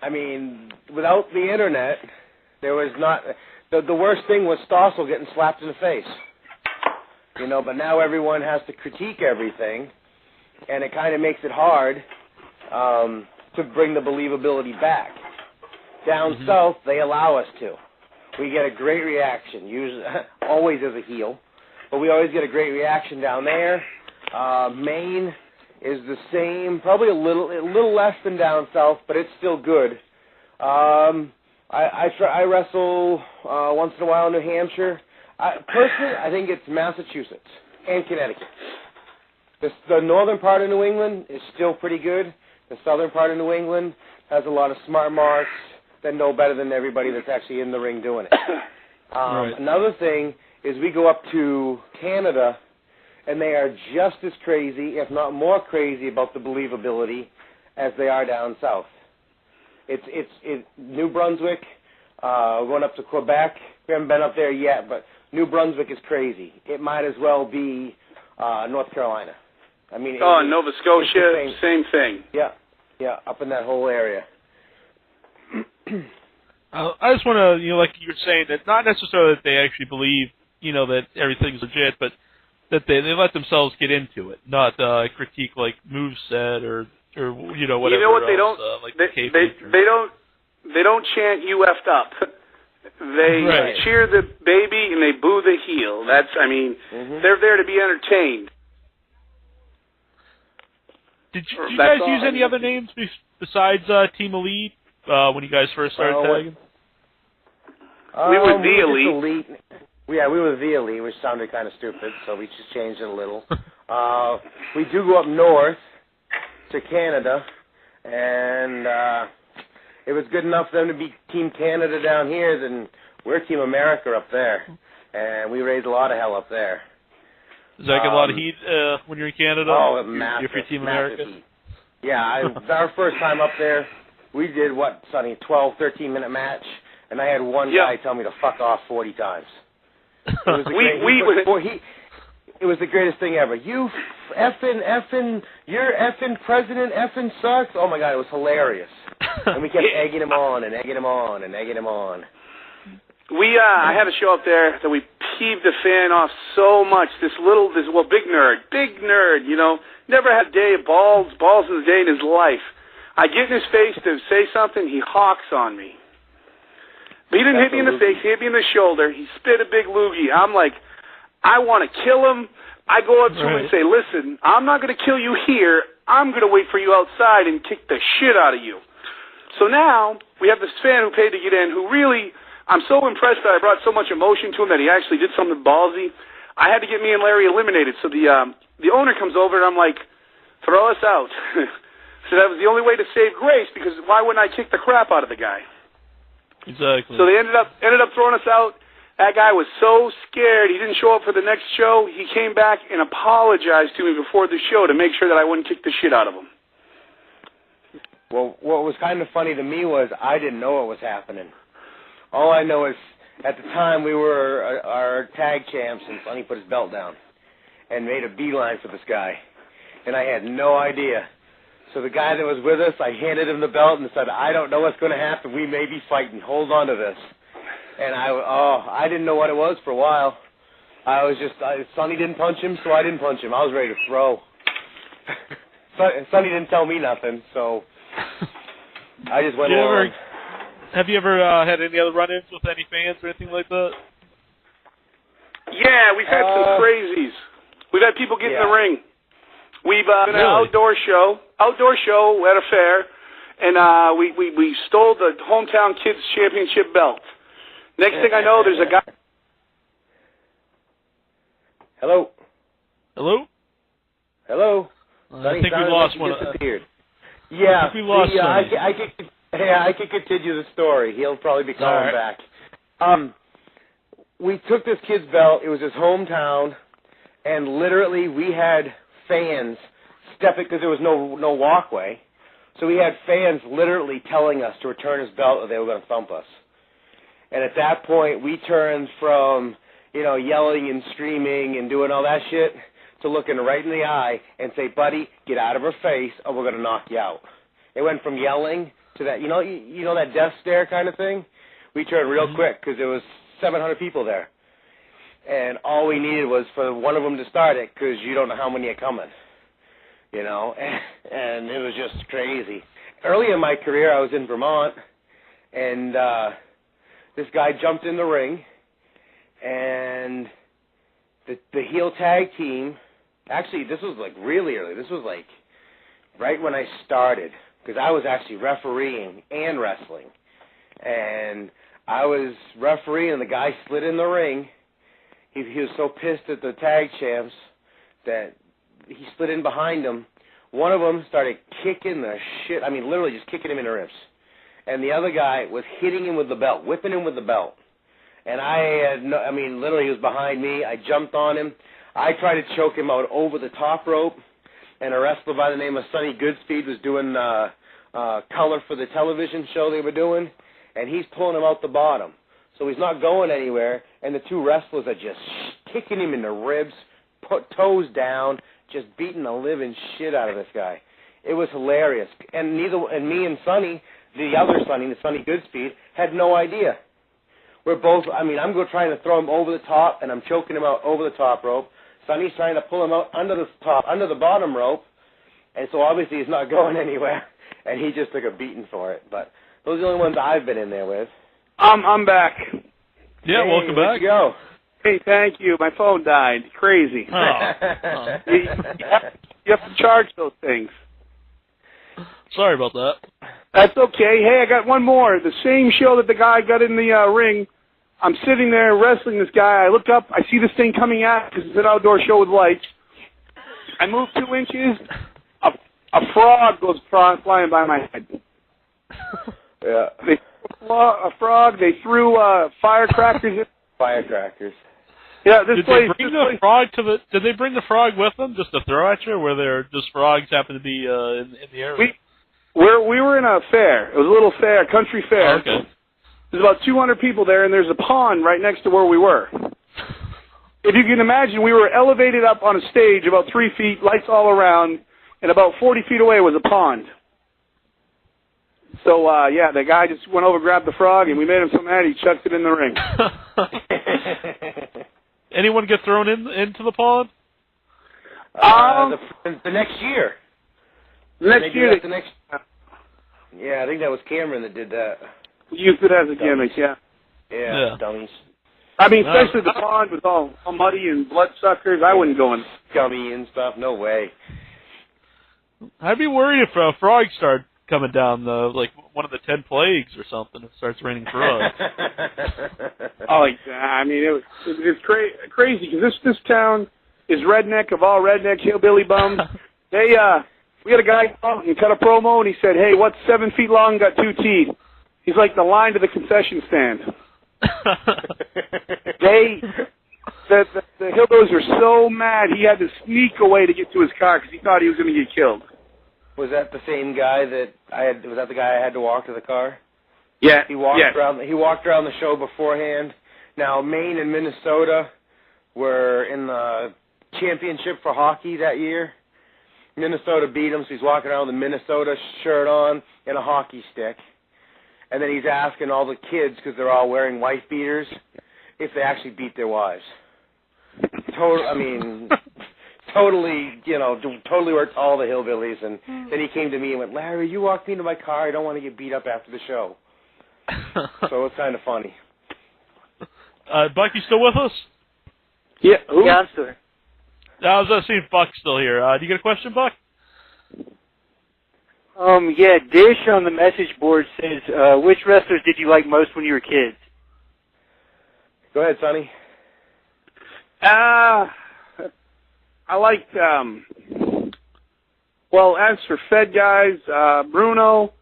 I mean, without the Internet, there was not... The worst thing was Stossel getting slapped in the face. You know, but now everyone has to critique everything, and it kind of makes it hard to bring the believability back. Down south, they allow us to. We get a great reaction, usually, always as a heel, but we always get a great reaction down there. Maine is the same, probably a little less than down south, but it's still good. I wrestle once in a while in New Hampshire. Personally, I think it's Massachusetts and Connecticut. The northern part of New England is still pretty good. The southern part of New England has a lot of smart marks that know better than everybody that's actually in the ring doing it. Right. Another thing is we go up to Canada, and they are just as crazy, if not more crazy, about the believability as they are down south. It's New Brunswick, going up to Quebec. We haven't been up there yet, but New Brunswick is crazy. It might as well be North Carolina. I mean, Nova Scotia, same thing. Yeah, up in that whole area. I just want to, like you were saying, that not necessarily that they actually believe, that everything's legit, but that they let themselves get into it, not critique like moveset or whatever. You know what they don't? Like they don't chant "you effed up." They cheer the baby and they boo the heel. They're there to be entertained. Did you guys use any other names besides Team Elite when you guys first started tagging? We were the Elite. Yeah, we were the Elite, which sounded kind of stupid, so we just changed it a little. We do go up north to Canada, and it was good enough for them to be Team Canada down here, then we're Team America up there, and we raised a lot of hell up there. Does that get a lot of heat when you're in Canada? Oh, massive. If you're Team America? Heat. Yeah, our first time up there, we did, Sonny, 12, 13-minute match, and I had one guy tell me to fuck off 40 times. It was it was the greatest thing ever. You your effing president effing sucks. Oh my God, it was hilarious. And we kept egging him on and egging him on and egging him on. I had a show up there that we peeved the fan off so much. This big nerd, never had a day of balls in the day in his life. I get in his face to say something, he hawks on me. But he didn't hit me in the face, he hit me in the shoulder. He spit a big loogie. I'm like, I want to kill him. I go up to him and say, listen, I'm not going to kill you here. I'm going to wait for you outside and kick the shit out of you. So now we have this fan who paid to get in who really I'm so impressed that I brought so much emotion to him that he actually did something ballsy. I had to get me and Larry eliminated. So the owner comes over, and I'm like, throw us out. So that was the only way to save grace, because why wouldn't I kick the crap out of the guy? Exactly. So they ended up throwing us out. That guy was so scared, he didn't show up for the next show. He came back and apologized to me before the show to make sure that I wouldn't kick the shit out of him. Well, what was kind of funny to me was I didn't know what was happening. All I know is at the time we were our tag champs, and Sonny put his belt down and made a beeline for this guy. And I had no idea. So the guy that was with us, I handed him the belt and said, I don't know what's going to happen. We may be fighting. Hold on to this. And I didn't know what it was for a while. Sonny didn't punch him, so I didn't punch him. I was ready to throw. Sonny didn't tell me nothing, so I just went along. Have you ever had any other run-ins with any fans or anything like that? Yeah, we've had some crazies. We've had people get in the ring. We've been at an outdoor show at a fair, and we stole the hometown kids championship belt. Next thing I know, there's a guy. Hello. Hello. Hello. I think we lost one. Disappeared. Yeah. I think we lost Sonny. I could continue the story. He'll probably be calling back. We took this kid's belt. It was his hometown, and literally we had fans step it because there was no walkway. So we had fans literally telling us to return his belt or they were going to thump us. And at that point, we turned from, yelling and screaming and doing all that shit to looking right in the eye and say, buddy, get out of her face or we're going to knock you out. It went from yelling to that, that death stare kind of thing. We turned real quick because there was 700 people there. And all we needed was for one of them to start it because you don't know how many are coming, and it was just crazy. Early in my career, I was in Vermont, and this guy jumped in the ring, and the heel tag team, actually, this was like really early. This was like right when I started, because I was actually refereeing and wrestling. And I was refereeing, and the guy slid in the ring. He was so pissed at the tag champs that he slid in behind them. One of them started kicking the shit, literally just kicking him in the ribs. And the other guy was hitting him with the belt, whipping him with the belt. And literally he was behind me. I jumped on him. I tried to choke him out over the top rope. And a wrestler by the name of Sonny Goodspeed was doing color for the television show they were doing. And he's pulling him out the bottom. So he's not going anywhere. And the two wrestlers are just kicking him in the ribs, put toes down, just beating the living shit out of this guy. It was hilarious. And me and Sonny, the other Sonny, the Sonny Goodspeed, had no idea. We're both, I'm trying to throw him over the top, and I'm choking him out over the top rope. Sonny's trying to pull him out under the bottom rope, and so obviously he's not going anywhere, and he just took a beating for it. But those are the only ones I've been in there with. I'm back. Yeah, hey, welcome back. You go. Hey, thank you. My phone died. Crazy. You have to charge those things. Sorry about that. That's okay. Hey, I got one more. The same show that the guy got in the ring, I'm sitting there wrestling this guy. I look up. I see this thing coming out because it's an outdoor show with lights. I move 2 inches. A frog goes flying by my head. Yeah. They threw a frog. They threw firecrackers. Firecrackers. Yeah, this Did place. They bring the frog did they bring the frog with them just to throw at you, or were there just frogs happen to be in the area? We were in a fair. It was a little fair, a country fair. Oh, okay. There's about 200 people there, and there's a pond right next to where we were. If you can imagine, we were elevated up on a stage about 3 feet, lights all around, and about 40 feet away was a pond. So, the guy just went over, grabbed the frog, and we made him so mad he chucked it in the ring. Anyone get thrown into the pond? The next year. Next year. Yeah, I think that was Cameron that did that. We used it as a gimmick, yeah. Yeah, dummies. Especially the pond was all muddy and bloodsuckers. I wouldn't go in. Gummy and stuff. No way. I'd be worried if frogs start coming down like one of the 10 plagues or something. It starts raining drugs. Oh, I mean, it's crazy because this town is redneck of all redneck hillbilly bums. We had a guy out and cut a promo, and he said, "Hey, what's 7 feet long, got 2 teeth?" He's like the line to the concession stand. The hillbillies were so mad he had to sneak away to get to his car because he thought he was going to get killed. Was that the same guy that was that the guy I had to walk to the car? Yeah. He walked around the show beforehand. Now, Maine and Minnesota were in the championship for hockey that year. Minnesota beat him, so he's walking around with a Minnesota shirt on and a hockey stick. And then he's asking all the kids, because they're all wearing wife beaters, if they actually beat their wives. Totally worked all the hillbillies. And then he came to me and went, "Larry, you walked me into my car. I don't want to get beat up after the show." So it's kind of funny. Buck, you still with us? Yeah. Who? Yeah, I'm still here. I was seeing Buck still here. Do you get a question, Buck? Yeah, Dish on the message board says, which wrestlers did you like most when you were kids? Go ahead, Sonny. I liked, well, as for Fed guys, Bruno,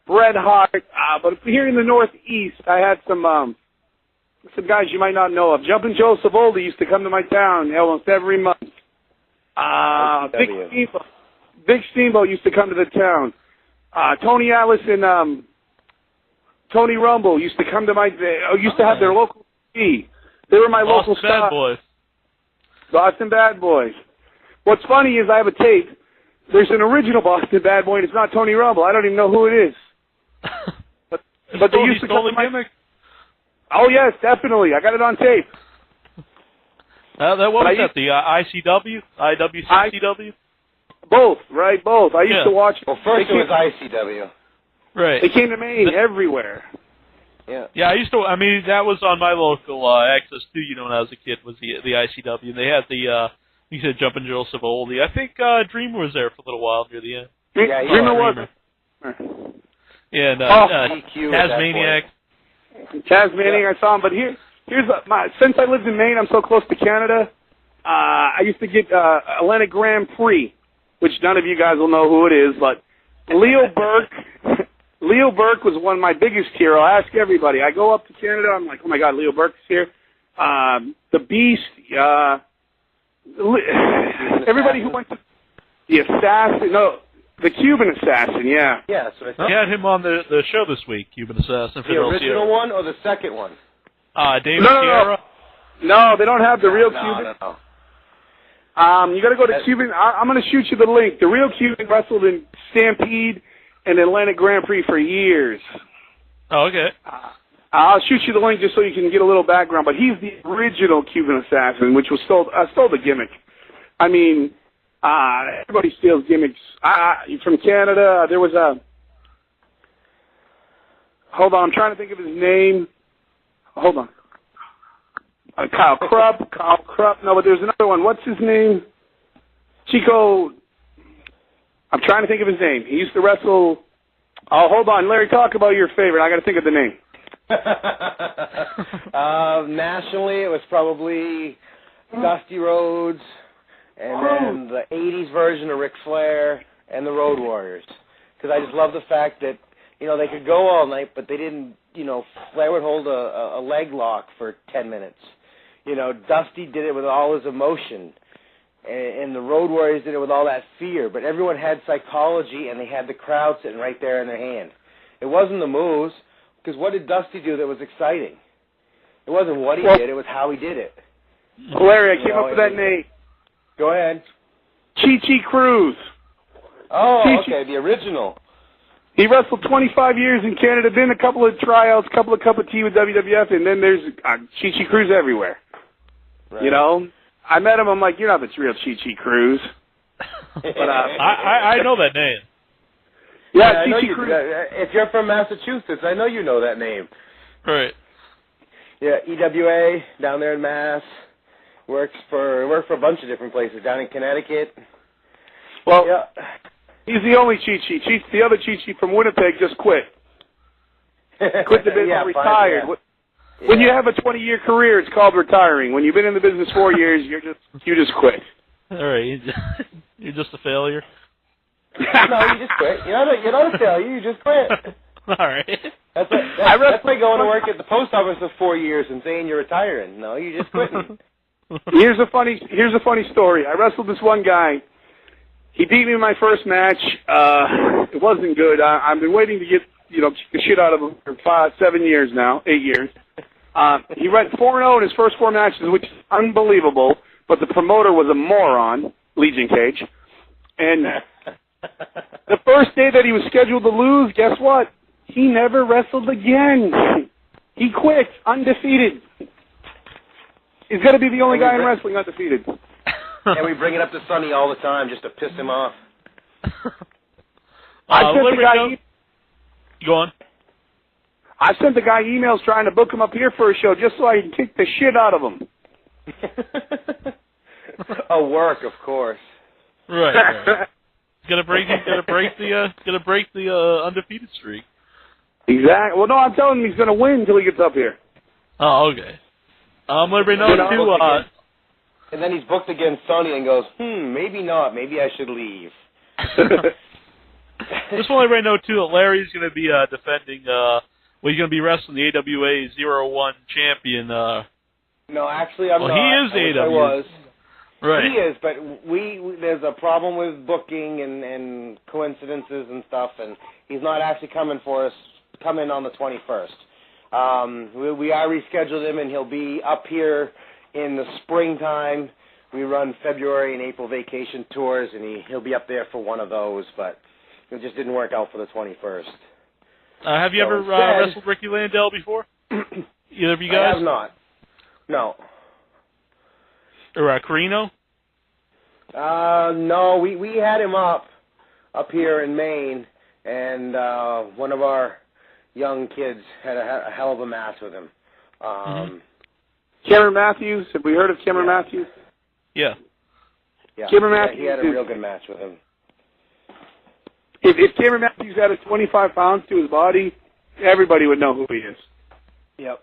Bret Hart, but here in the Northeast, I had some guys you might not know of. Jumpin' Joe Savoldi used to come to my town almost every month. Big Steamboat used to come to the town. Tony Atlas and Tony Rumble used to come to used to have their local TV. They were my local Boston Bad Boys. Boston Bad Boys. What's funny is I have a tape. There's an original Boston Bad Boy, and it's not Tony Rumble. I don't even know who it is. But they used to come to my gimmick. Oh, yes, definitely. I got it on tape. What was that, the ICW? IWCCW? Both, right, both. I used to watch. Well, first it was ICW. Right. They came to Maine everywhere. Yeah. Yeah, that was on my local access too, when I was a kid, was the ICW. And they had you said Jumpin' Joe Savoldi. I think Dreamer was there for a little while near the end. Yeah, Dreamer was. And Tasmaniac, I saw him, but here's since I lived in Maine, I'm so close to Canada, I used to get Atlantic Grand Prix, which none of you guys will know who it is, but Leo Burke was one of my biggest heroes. I ask everybody. I go up to Canada, I'm like, oh my God, Leo Burke's here. The Beast, everybody who went to the Assassin, the Cuban Assassin, yeah. Yeah, that's what I thought. We had him on the show this week, Cuban Assassin. The original one or the second one? David Sierra? No, they don't have the real Cuban. No. You got to go to Cuban. I'm going to shoot you the link. The real Cuban wrestled in Stampede and Atlantic Grand Prix for years. Oh, okay. I'll shoot you the link just so you can get a little background. But he's the original Cuban Assassin, which was stole the gimmick. I mean, everybody steals gimmicks. From Canada, there was a. Hold on, I'm trying to think of his name. Hold on. Kyle Krupp. No, but there's another one. What's his name? Chico. I'm trying to think of his name. He used to wrestle. Oh, hold on. Larry, talk about your favorite. I got to think of the name. Nationally, it was probably Dusty Rhodes, and then the 80s version of Ric Flair and the Road Warriors. Because I just love the fact that, they could go all night, but they didn't, Flair would hold a leg lock for 10 minutes. Dusty did it with all his emotion, and the Road Warriors did it with all that fear. But everyone had psychology, and they had the crowd sitting right there in their hand. It wasn't the moves, because what did Dusty do that was exciting? It wasn't what he did, it was how he did it. Larry, I came up with that name. Go ahead. Chi-Chi Cruz. Oh, okay, the original. He wrestled 25 years in Canada, then a couple of tryouts, couple of cup of tea with WWF, and then there's Chi-Chi Cruz everywhere. Right. I met him, I'm like, you're not the real Chi-Chi Cruz. But I know that name. Yeah, I know if you're from Massachusetts, I know you know that name. Right. Yeah, EWA down there in Mass. Worked for a bunch of different places down in Connecticut. Well, He's the only cheat sheet. The other cheat sheet from Winnipeg just quit. Quit the business, retired. Yeah. When you have a 20-year career, it's called retiring. When you've been in the business 4 years, you just quit. All right, you're just a failure. No, you just quit. You're not a failure. You just quit. All right. That's like going to work at the post office for 4 years and saying you're retiring. No, you just quitting. Here's a funny story. I wrestled this one guy. He beat me in my first match. It wasn't good. I've been waiting to get the shit out of him for 7 years now, 8 years. He went 4-0 in his first 4 matches, which is unbelievable. But the promoter was a moron, Legion Cage. And the first day that he was scheduled to lose, guess what? He never wrestled again. He quit, undefeated. He's got to be the only guy in wrestling undefeated. And we bring it up to Sonny all the time just to piss him off. Go on. I sent the guy emails trying to book him up here for a show just so I can kick the shit out of him. Work, of course. Right. Gotta break the undefeated streak. Exactly. Well, no, I'm telling him he's gonna win until he gets up here. Oh, okay. Let everybody know too. And then he's booked against Sonny and goes, maybe not. Maybe I should leave. Just want everybody know too that Larry's gonna be defending. He's gonna be wrestling the AWA 01 champion. No, actually, I'm not. He is the AWA. I was. Right. He is, but there's a problem with booking and coincidences and stuff, and he's not actually coming on the 21st. We are rescheduled him, and he'll be up here in the springtime. We run February and April vacation tours, and he'll be up there for one of those, but it just didn't work out for the 21st. Have you ever wrestled Ricky Landell before? Either of you guys? I have not. No. Or Corino? No, we had him up here in Maine, and one of our young kids had a hell of a match with him. Cameron Matthews? Have we heard of Cameron Matthews? Yeah. Cameron Matthews. He had a real good match with him. If Cameron Matthews added 25 pounds to his body, everybody would know who he is. Yep.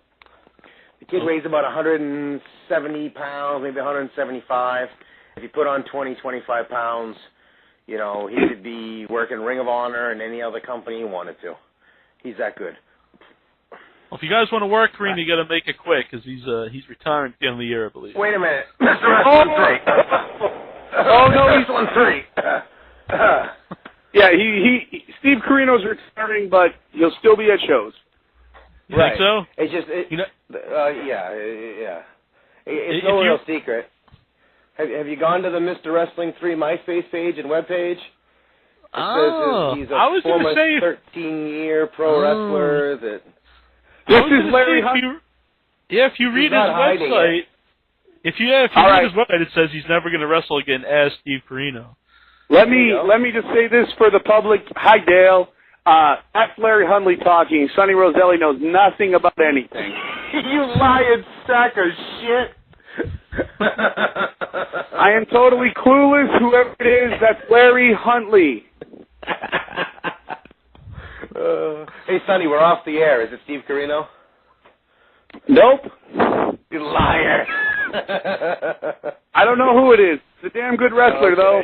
The kid weighs about 170 pounds, maybe 175. If he put on 25 pounds, he could be working Ring of Honor and any other company he wanted to. He's that good. Well, if you guys want to work, Kareem, you got to make it quick because he's retiring at the end of the year, I believe. Wait a minute, Mr. Wrestling 3. Oh no, he's on 3. Yeah, Steve Corino's retiring, but he'll still be at shows. You think so? It's just, yeah. It's no real secret. Have you gone to the Mr. Wrestling 3 MySpace page and webpage? He's a former 13-year pro wrestler. This is Larry Huntley. If you read his website, if you read his website, it says he's never going to wrestle again as Steve Corino. Let me just say this for the public. Hi, Dale. That's Larry Huntley talking. Sonny Roselli knows nothing about anything. You lying sack of shit. I am totally clueless. Whoever it is, that's Larry Huntley. Hey, Sonny, we're off the air. Is it Steve Corino? Nope. You liar. I don't know who it is. He's a damn good wrestler, though.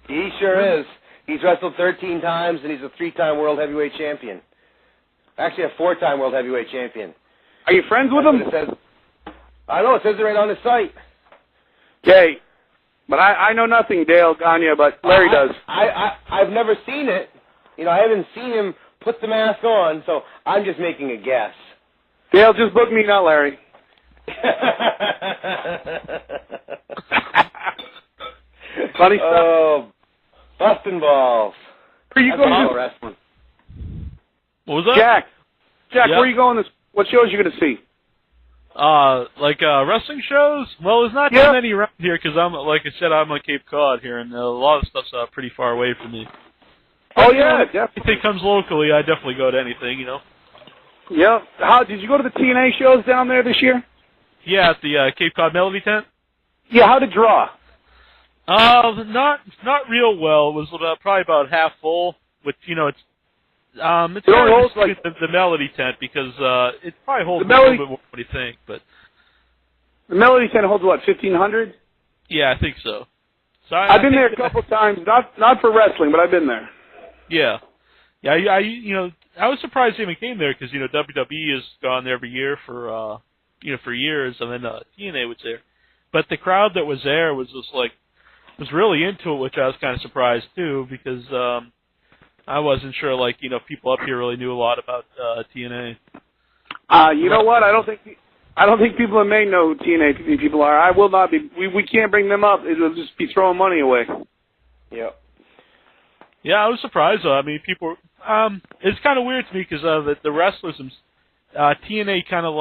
He sure is. He's wrestled 13 times, and he's a 3-time World Heavyweight Champion. Actually, a 4-time World Heavyweight Champion. Are you friends with him? It says. I know, it says it right on his site. Okay. But I know nothing, Dale Gagne, but Larry does. I've never seen it. I haven't seen him put the mask on, so I'm just making a guess. Dale, just book me, not Larry. Funny stuff. Oh, busting balls. Where are you going? Wrestling. What was that? Jack, where are you going? What shows are you going to see? Wrestling shows? Well, there's not that many around here because I'm on Cape Cod here, and a lot of stuff's pretty far away from me. Oh, yeah, definitely. If it comes locally, I definitely go to anything, Yeah. Did you go to the TNA shows down there this year? Yeah, at the Cape Cod Melody Tent. Yeah, how'd it draw? Not real well. It was probably about half full, which, it's kind of the Melody tent because it probably holds a little bit more than you think. But the Melody tent holds, what, 1,500? Yeah, I think so. I've been there a couple times, not for wrestling, but I've been there. Yeah. Yeah, I was surprised they even came there because, WWE has gone there every year for years, and then TNA was there. But the crowd that was there was just was really into it, which I was kind of surprised too, because I wasn't sure people up here really knew a lot about TNA. You know what? I don't think people in Maine know who TNA people are. I will not be. We can't bring them up. It'll just be throwing money away. Yep. Yeah, I was surprised though. I mean, people. It's kind of weird to me because the wrestlers, TNA kind of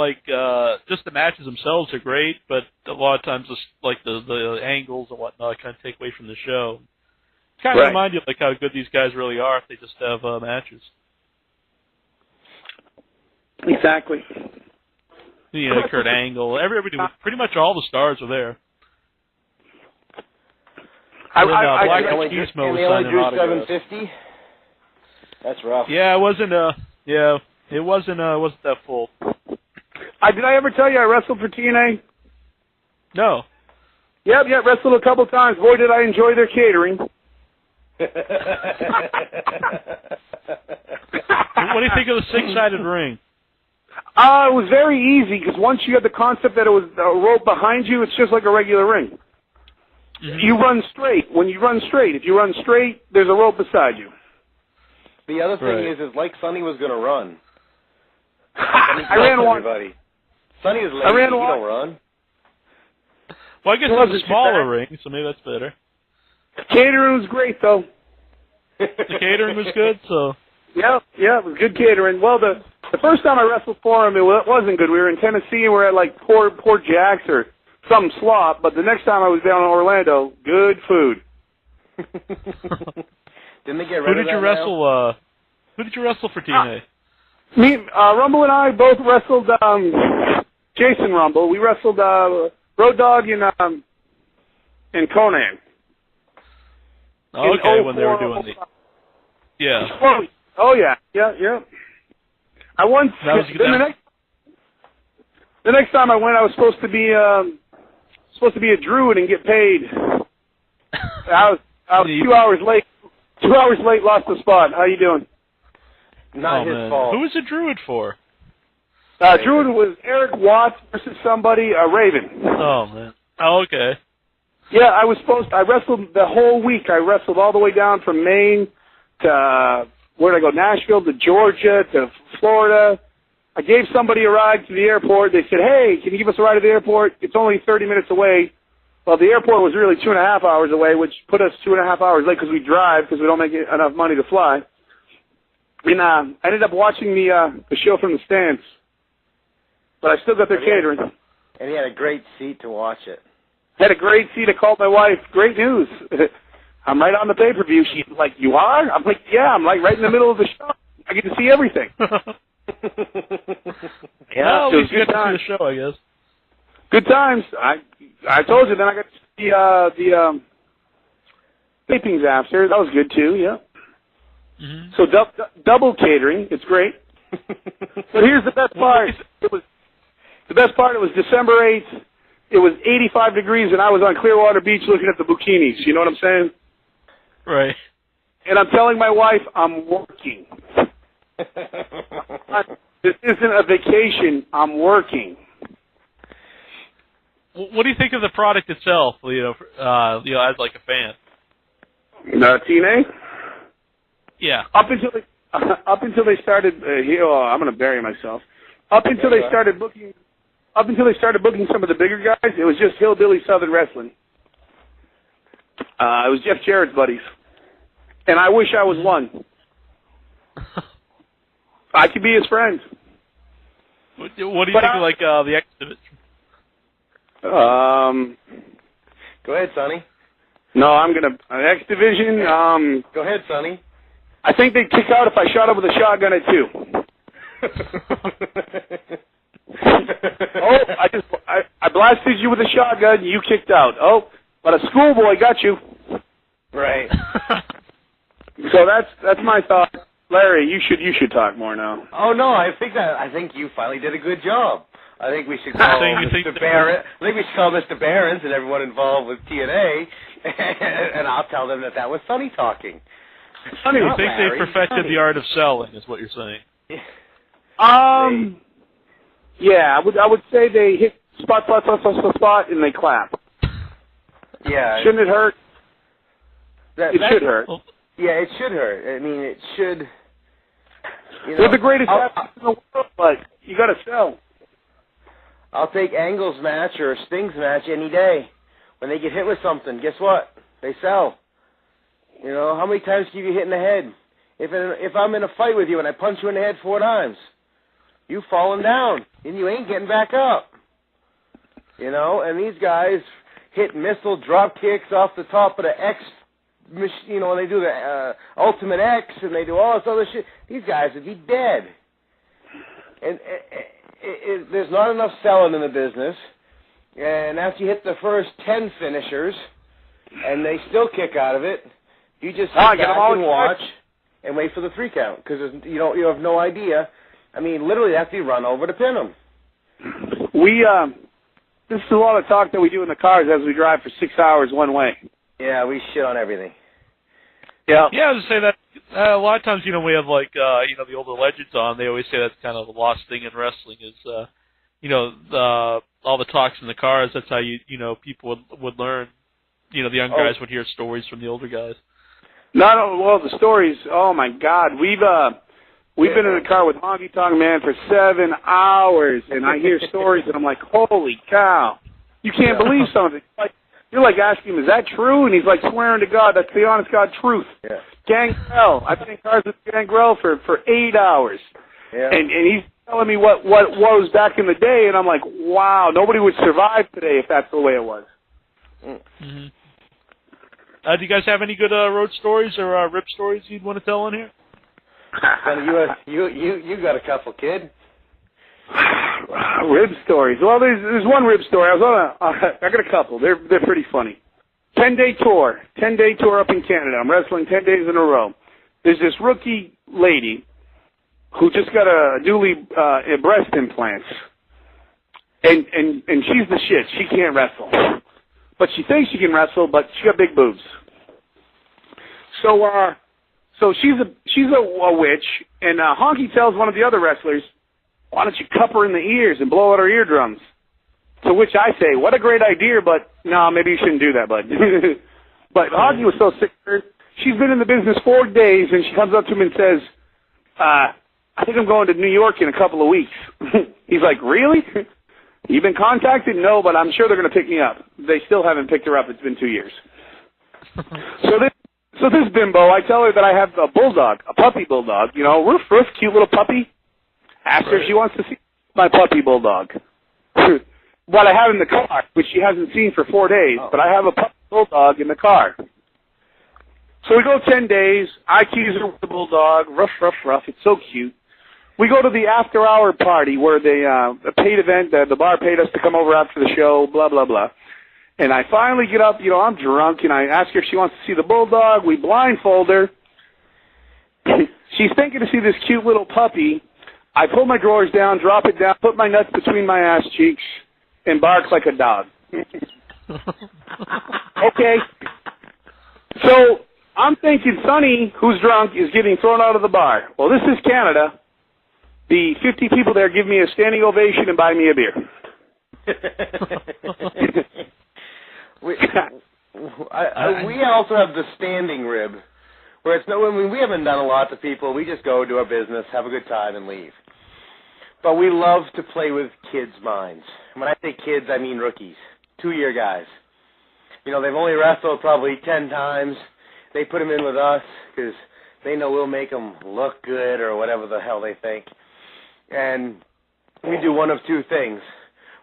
just the matches themselves are great, but a lot of times the angles and whatnot kind of take away from the show. Kind of remind you how good these guys really are if they just have matches. Exactly. Kurt Angle, everybody, pretty much all the stars were there. Black and they only drew 750. That's rough. Yeah, it wasn't. It wasn't that full. Did I ever tell you I wrestled for TNA? No. Yep, wrestled a couple times. Boy, did I enjoy their catering. What do you think of the six-sided ring? It was very easy because once you had the concept that it was a rope behind you, it's just like a regular ring. Mm-hmm. You run straight. If you run straight, there's a rope beside you. The other thing is like Sonny was going to run. I ran one. Sonny is lazy. I ran one. He don't run. Well, I guess it was a smaller ring, so maybe that's better. The catering was great, though. The catering was good, so... Yeah, it was good catering. Well, the first time I wrestled for him, it wasn't good. We were in Tennessee, and we were at, Port Jacks or some slop, but the next time I was down in Orlando, good food. Didn't they get rid of that Who did you wrestle for TNA? Me, Rumble and I both wrestled Jason Rumble. We wrestled Road Dogg in Conan. Oh, okay, when they were doing the... Yeah. Oh, yeah. I once... The next time I went, I was supposed to be a druid and get paid. I was 2 hours late. 2 hours late, lost the spot. How you doing? Not his fault. Who was a druid for? Druid was Eric Watts versus somebody, Raven. Oh, man. Oh, okay. Yeah, I wrestled the whole week. I wrestled all the way down from Maine to, where did I go, Nashville to Georgia to Florida. I gave somebody a ride to the airport. They said, hey, can you give us a ride to the airport? It's only 30 minutes away. Well, the airport was really 2.5 hours away, which put us 2.5 hours late because we drive because we don't make enough money to fly. And I ended up watching the show from the stands. But I still got their catering. And he had a great seat to watch it. Had a great seat. I called my wife. Great news. I'm right on the pay-per-view. She's like, you are? I'm like, yeah. I'm right in the middle of the show. I get to see everything. Yeah, well, at least you got to see the show, I guess. Good times. I told you. Then I got to see the tapings after. That was good too. Yeah. Mm-hmm. So double catering. It's great. But here's the best part. It was December 8th. It was 85 degrees, and I was on Clearwater Beach looking at the bikinis. You know what I'm saying? Right. And I'm telling my wife I'm working. This isn't a vacation. I'm working. What do you think of the product itself? As like a fan. TNA? Yeah. Up until they started. I'm going to bury myself. Up until they started booking some of the bigger guys, it was just hillbilly Southern wrestling. It was Jeff Jarrett's buddies, and I wish I was one. I could be his friend. What do you think of the X Division? Go ahead, Sonny. No, I'm gonna X Division. Go ahead, Sonny. I think they'd kick out if I shot up with a shotgun at 2. I blasted you with a shotgun. You kicked out. Oh, but a schoolboy got you. Right. So that's my thought. Larry, you should talk more now. Oh no, I think you finally did a good job. I think we should call Mr. Barron. I think we should call Mr. Barron's and everyone involved with TNA, and I'll tell them that was Sonny talking. Sonny, you think they perfected the art of selling? Is what you're saying? Yeah, I would say they hit spot, and they clap. Yeah. Shouldn't it hurt? It should hurt. Yeah, it should hurt. I mean, it should. They're the greatest athletes in the world, but you got to sell. I'll take Angle's match or Sting's match any day. When they get hit with something, guess what? They sell. You know, how many times can you get hit in the head? If I'm in a fight with you and I punch you in the head 4 times, you've fallen down and you ain't getting back up. You know, and these guys hit missile drop kicks off the top of the X. You know, when they do the Ultimate X and they do all this other shit, these guys would be dead. And there's not enough selling in the business. And after you hit the first 10 finishers and they still kick out of it, you just sit back and watch and wait for the 3 count because you have no idea. I mean, literally, have to run over to pin them. This is a lot of talk that we do in the cars as we drive for 6 hours one way. Yeah, we shit on everything. Yeah, I was say that a lot of times, we have like, the older legends on. They always say that's kind of the lost thing in wrestling is, all the talks in the cars. That's how people would learn. The young guys would hear stories from the older guys. The stories. Oh my God, we've been in the car with Honky Tonk Man for 7 hours, and I hear stories, and I'm like, holy cow, you can't believe something. You're like asking him, is that true? And he's like swearing to God, that's the honest God truth. Yeah. Gangrel. I've been in cars with Gangrel for 8 hours. Yeah. And he's telling me what was back in the day, and I'm like, wow, nobody would survive today if that's the way it was. Mm-hmm. Do you guys have any good road stories or rip stories you'd want to tell on here? You got a couple, kid. Rib stories. Well, there's one rib story. I got a couple. They're pretty funny. 10-day tour up in Canada. I'm wrestling 10 days in a row. There's this rookie lady who just got a newly breast implants, and she's the shit. She can't wrestle, but she thinks she can wrestle, but she got big boobs. So she's a witch, and Honky tells one of the other wrestlers, why don't you cup her in the ears and blow out her eardrums? To which I say, what a great idea, but no, maybe you shouldn't do that, bud. But Honky was so sick of her. She's been in the business 4 days, and she comes up to him and says, I think I'm going to New York in a couple of weeks. He's like, really? You've been contacted? No, but I'm sure they're going to pick me up. They still haven't picked her up. It's been 2 years. So this bimbo, I tell her that I have a bulldog, a puppy bulldog, roof, cute little puppy. Ask her if she wants to see my puppy bulldog. What I have in the car, which she hasn't seen for 4 days, but I have a puppy bulldog in the car. So we go 10 days. I tease her with the bulldog, rough. It's so cute. We go to the after-hour party where the paid event, the bar paid us to come over after the show, blah, blah, blah. And I finally get up, I'm drunk, and I ask her if she wants to see the bulldog. We blindfold her. She's thinking to see this cute little puppy. I pull my drawers down, drop it down, put my nuts between my ass cheeks, and bark like a dog. Okay. So I'm thinking Sonny, who's drunk, is getting thrown out of the bar. Well, this is Canada. The 50 people there give me a standing ovation and buy me a beer. We also have the standing rib, where it's we haven't done a lot to people. We just go do our business, have a good time, and leave. But we love to play with kids' minds. When I say kids, I mean rookies, 2-year guys. They've only wrestled probably 10 times. They put them in with us because they know we'll make them look good or whatever the hell they think. And we do one of two things.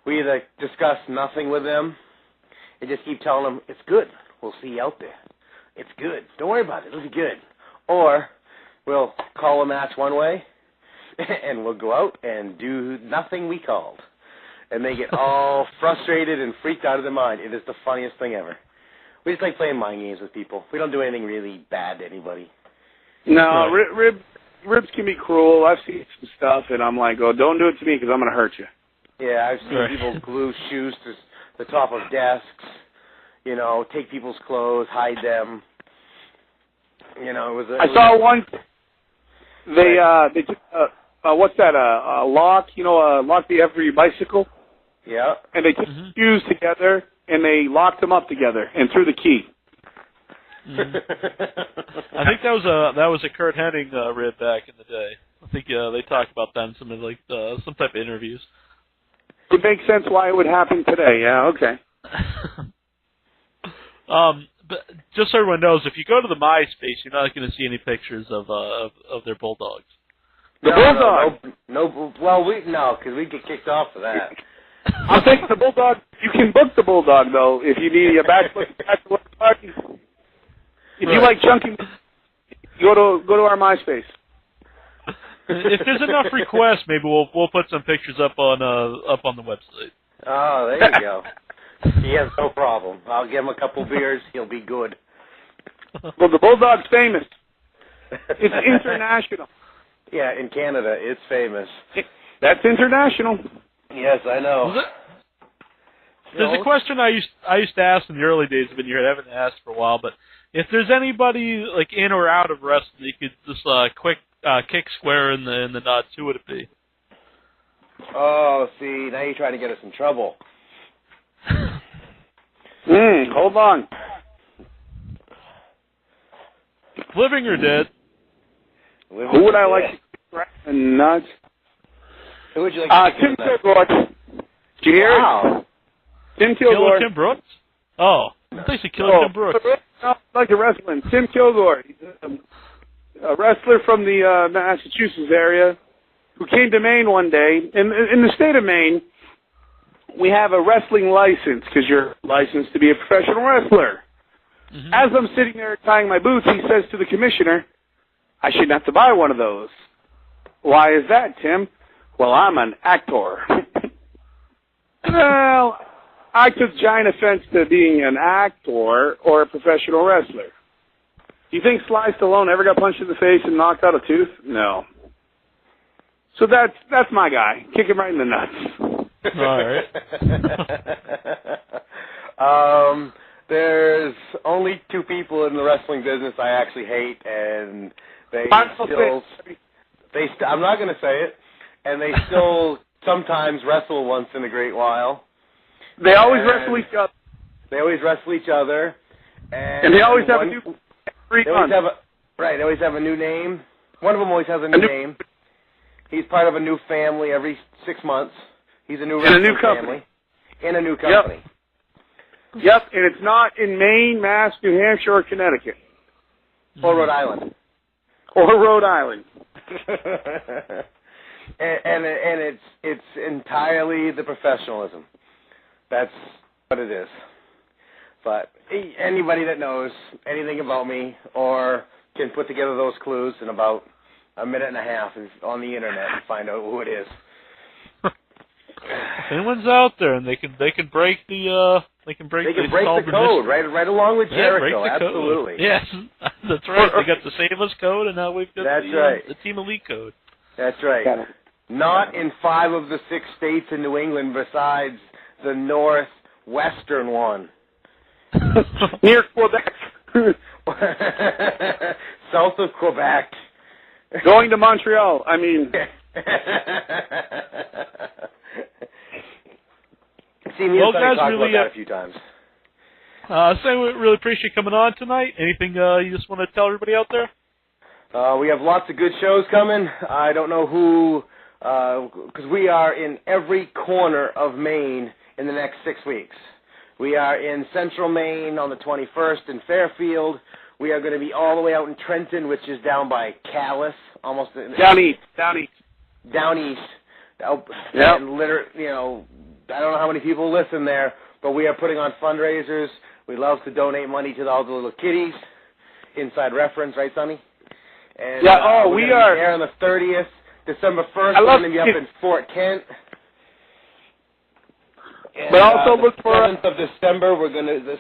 We either discuss nothing with them and just keep telling them, it's good. We'll see you out there. It's good. Don't worry about it. It'll be good. Or we'll call a match one way, and we'll go out and do nothing we called. And they get all frustrated and freaked out of their mind. It is the funniest thing ever. We just like playing mind games with people. We don't do anything really bad to anybody. No, ribs can be cruel. I've seen some stuff, and I'm like, oh, don't do it to me because I'm going to hurt you. Yeah, I've seen people glue shoes to the top of desks, take people's clothes, hide them. It was. I saw one. They took what's that? A lock, a lock you have for your bicycle. Yeah. And they took shoes together and they locked them up together and threw the key. I think that was a Curt Hennig rib back in the day. I think they talked about that in some type of interviews. It makes sense why it would happen today. Yeah. Okay. But just so everyone knows, if you go to the MySpace, you're not going to see any pictures of their bulldogs. The bulldog. No. Well, because we get kicked off for that. I'll take the bulldog. You can book the bulldog though if you need a bachelor party. If you like chunky, go to our MySpace. If there's enough requests, maybe we'll put some pictures up on the website. Oh, there you go. He has no problem. I'll give him a couple beers. He'll be good. Well, the bulldog's famous. It's international. Yeah, in Canada, it's famous. That's international. Yes, I know. There's a question I used to ask in the early days of it here. I haven't asked for a while, but if there's anybody like in or out of wrestling, you could just quick kick square in the nuts, who would it be? Oh, see, now you're trying to get us in trouble. Hold on. Living or dead? Who would I like to kick in the nuts? Who would you like to Tim Kilgore. Did you hear it? Tim Kilgore. Tim Brooks? Oh, I think he killed Tim Brooks. No, I like to wrestle him. Tim Kilgore. He's a wrestler from the Massachusetts area who came to Maine one day. In the state of Maine, we have a wrestling license because you're licensed to be a professional wrestler. Mm-hmm. As I'm sitting there tying my boots, he says to the commissioner, I shouldn't have to buy one of those. Why is that, Tim? Well, I'm an actor. Well, I took giant offense to being an actor or a professional wrestler. Do you think Sly Stallone ever got punched in the face and knocked out a tooth? No. So that's my guy. Kick him right in the nuts. All right. There's only two people in the wrestling business I actually hate, and I'm not going to say it, and they still sometimes wrestle once in a great while. They always wrestle each other. They always wrestle each other. And they always have a new They always have a new name. One of them always has a new name. He's part of a new family every 6 months. He's a new wrestling family. In a new company. Yep, and it's not in Maine, Mass, New Hampshire, or Connecticut. Or Rhode Island. Or Rhode Island. and it's entirely the professionalism. That's what it is. But anybody that knows anything about me or can put together those clues in about a minute and a half is on the internet and find out who it is. If anyone's out there and they can break the code right along with Jericho. Absolutely. Yes, that's right. They got the Save Us code, and now we've got the Team Elite code. That's right. Not in 5 of the 6 states in New England besides the northwestern one. Near Quebec. South of Quebec. Going to Montreal. I mean... Well, guys, really about that a few times. So we really appreciate coming on tonight. Anything you just want to tell everybody out there? We have lots of good shows coming. I don't know who, because we are in every corner of Maine in the next 6 weeks. We are in Central Maine on the 21st in Fairfield. We are going to be all the way out in Trenton, which is down by Calais, almost down east. And literally, I don't know how many people listen there, but we are putting on fundraisers. We love to donate money to all the little kiddies. Inside reference, right, Sonny? And, we are there on the 30th, December 1st. We're going to be up in Fort Kent. And, but also look for 7th of December,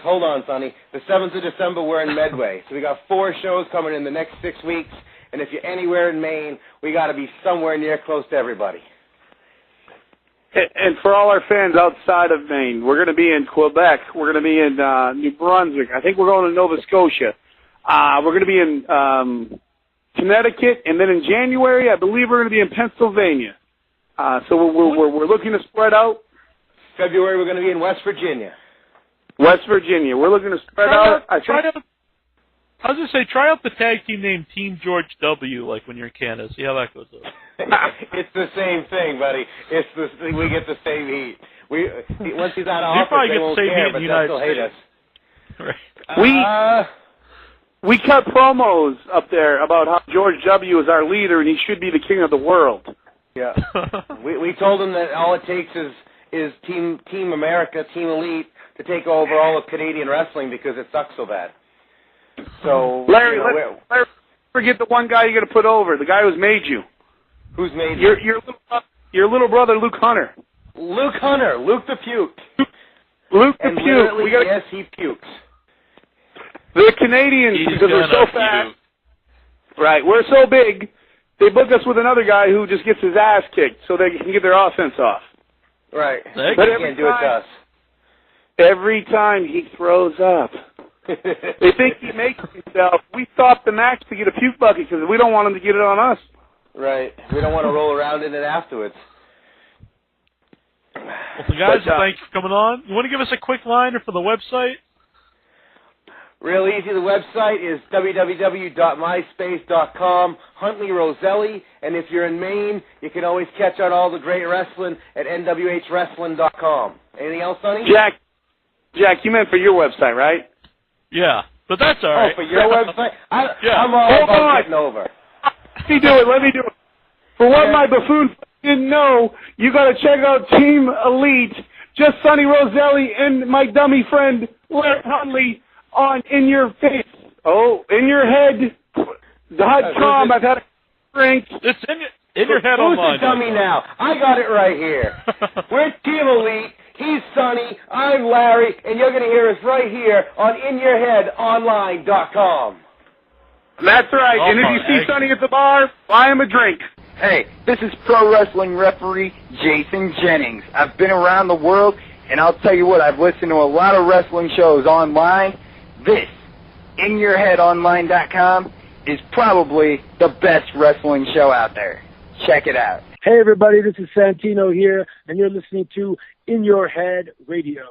hold on, Sonny. The 7th of December, we're in Medway. So we got 4 shows coming in the next 6 weeks. And if you're anywhere in Maine, we got to be somewhere near close to everybody. And for all our fans outside of Maine, we're going to be in Quebec. We're going to be in New Brunswick. I think we're going to Nova Scotia. We're going to be in Connecticut, and then in January, I believe we're going to be in Pennsylvania. So we're looking to spread out. February, we're going to be in West Virginia. West Virginia. We're looking to spread out. I was going to say, try out the tag team name Team George W. Like when you're in Canada. See how that goes over. It's the same thing, buddy. We get the same heat. Once he's out of office, they won't care, but they'll still hate us. Right. We cut promos up there about how George W. is our leader and he should be the king of the world. Yeah. we told him that all it takes is Team America, Team Elite, to take over all of Canadian wrestling because it sucks so bad. So Larry, Larry, forget the one guy you're going to put over, the guy who's made you. Who's made you? Your little brother, Luke Hunter. Luke Hunter, Luke the Puke. Luke the Puke. Yes, he pukes. The Canadians, because we're so fast. Right, we're so big, they book us with another guy who just gets his ass kicked so they can get their offense off. Right. They can't do it to us. Every time he throws up. They think he makes himself. We stop the match to get a puke bucket because we don't want him to get it on us. Right. We don't want to roll around in it afterwards. Well, so guys, thanks for coming on. You want to give us a quick liner for the website? Real easy. The website is www.myspace.com, Huntley Roselli. And if you're in Maine, you can always catch out all the great wrestling at nwhwrestling.com. Anything else, Sonny? Jack, you meant for your website, right? Yeah, but that's all right. Oh, for your website? Yeah. I'm all about getting over. Let me do it. For what my buffoon didn't know, you got to check out Team Elite, just Sonny Roselli and my dummy friend, Larry Huntley, on In Your Face. Oh, InYourHead.com. I've had a drink. It's in your head online. Who's the dummy now? I got it right here. We're Team Elite. He's Sonny. I'm Larry. And you're going to hear us right here on InYourHeadOnline.com. That's right. And if you see Sonny at the bar, buy him a drink. Hey, this is pro wrestling referee Jason Jennings. I've been around the world, and I'll tell you what, I've listened to a lot of wrestling shows online. This, InYourHeadOnline.com, is probably the best wrestling show out there. Check it out. Hey, everybody, this is Santino here, and you're listening to In Your Head Radio.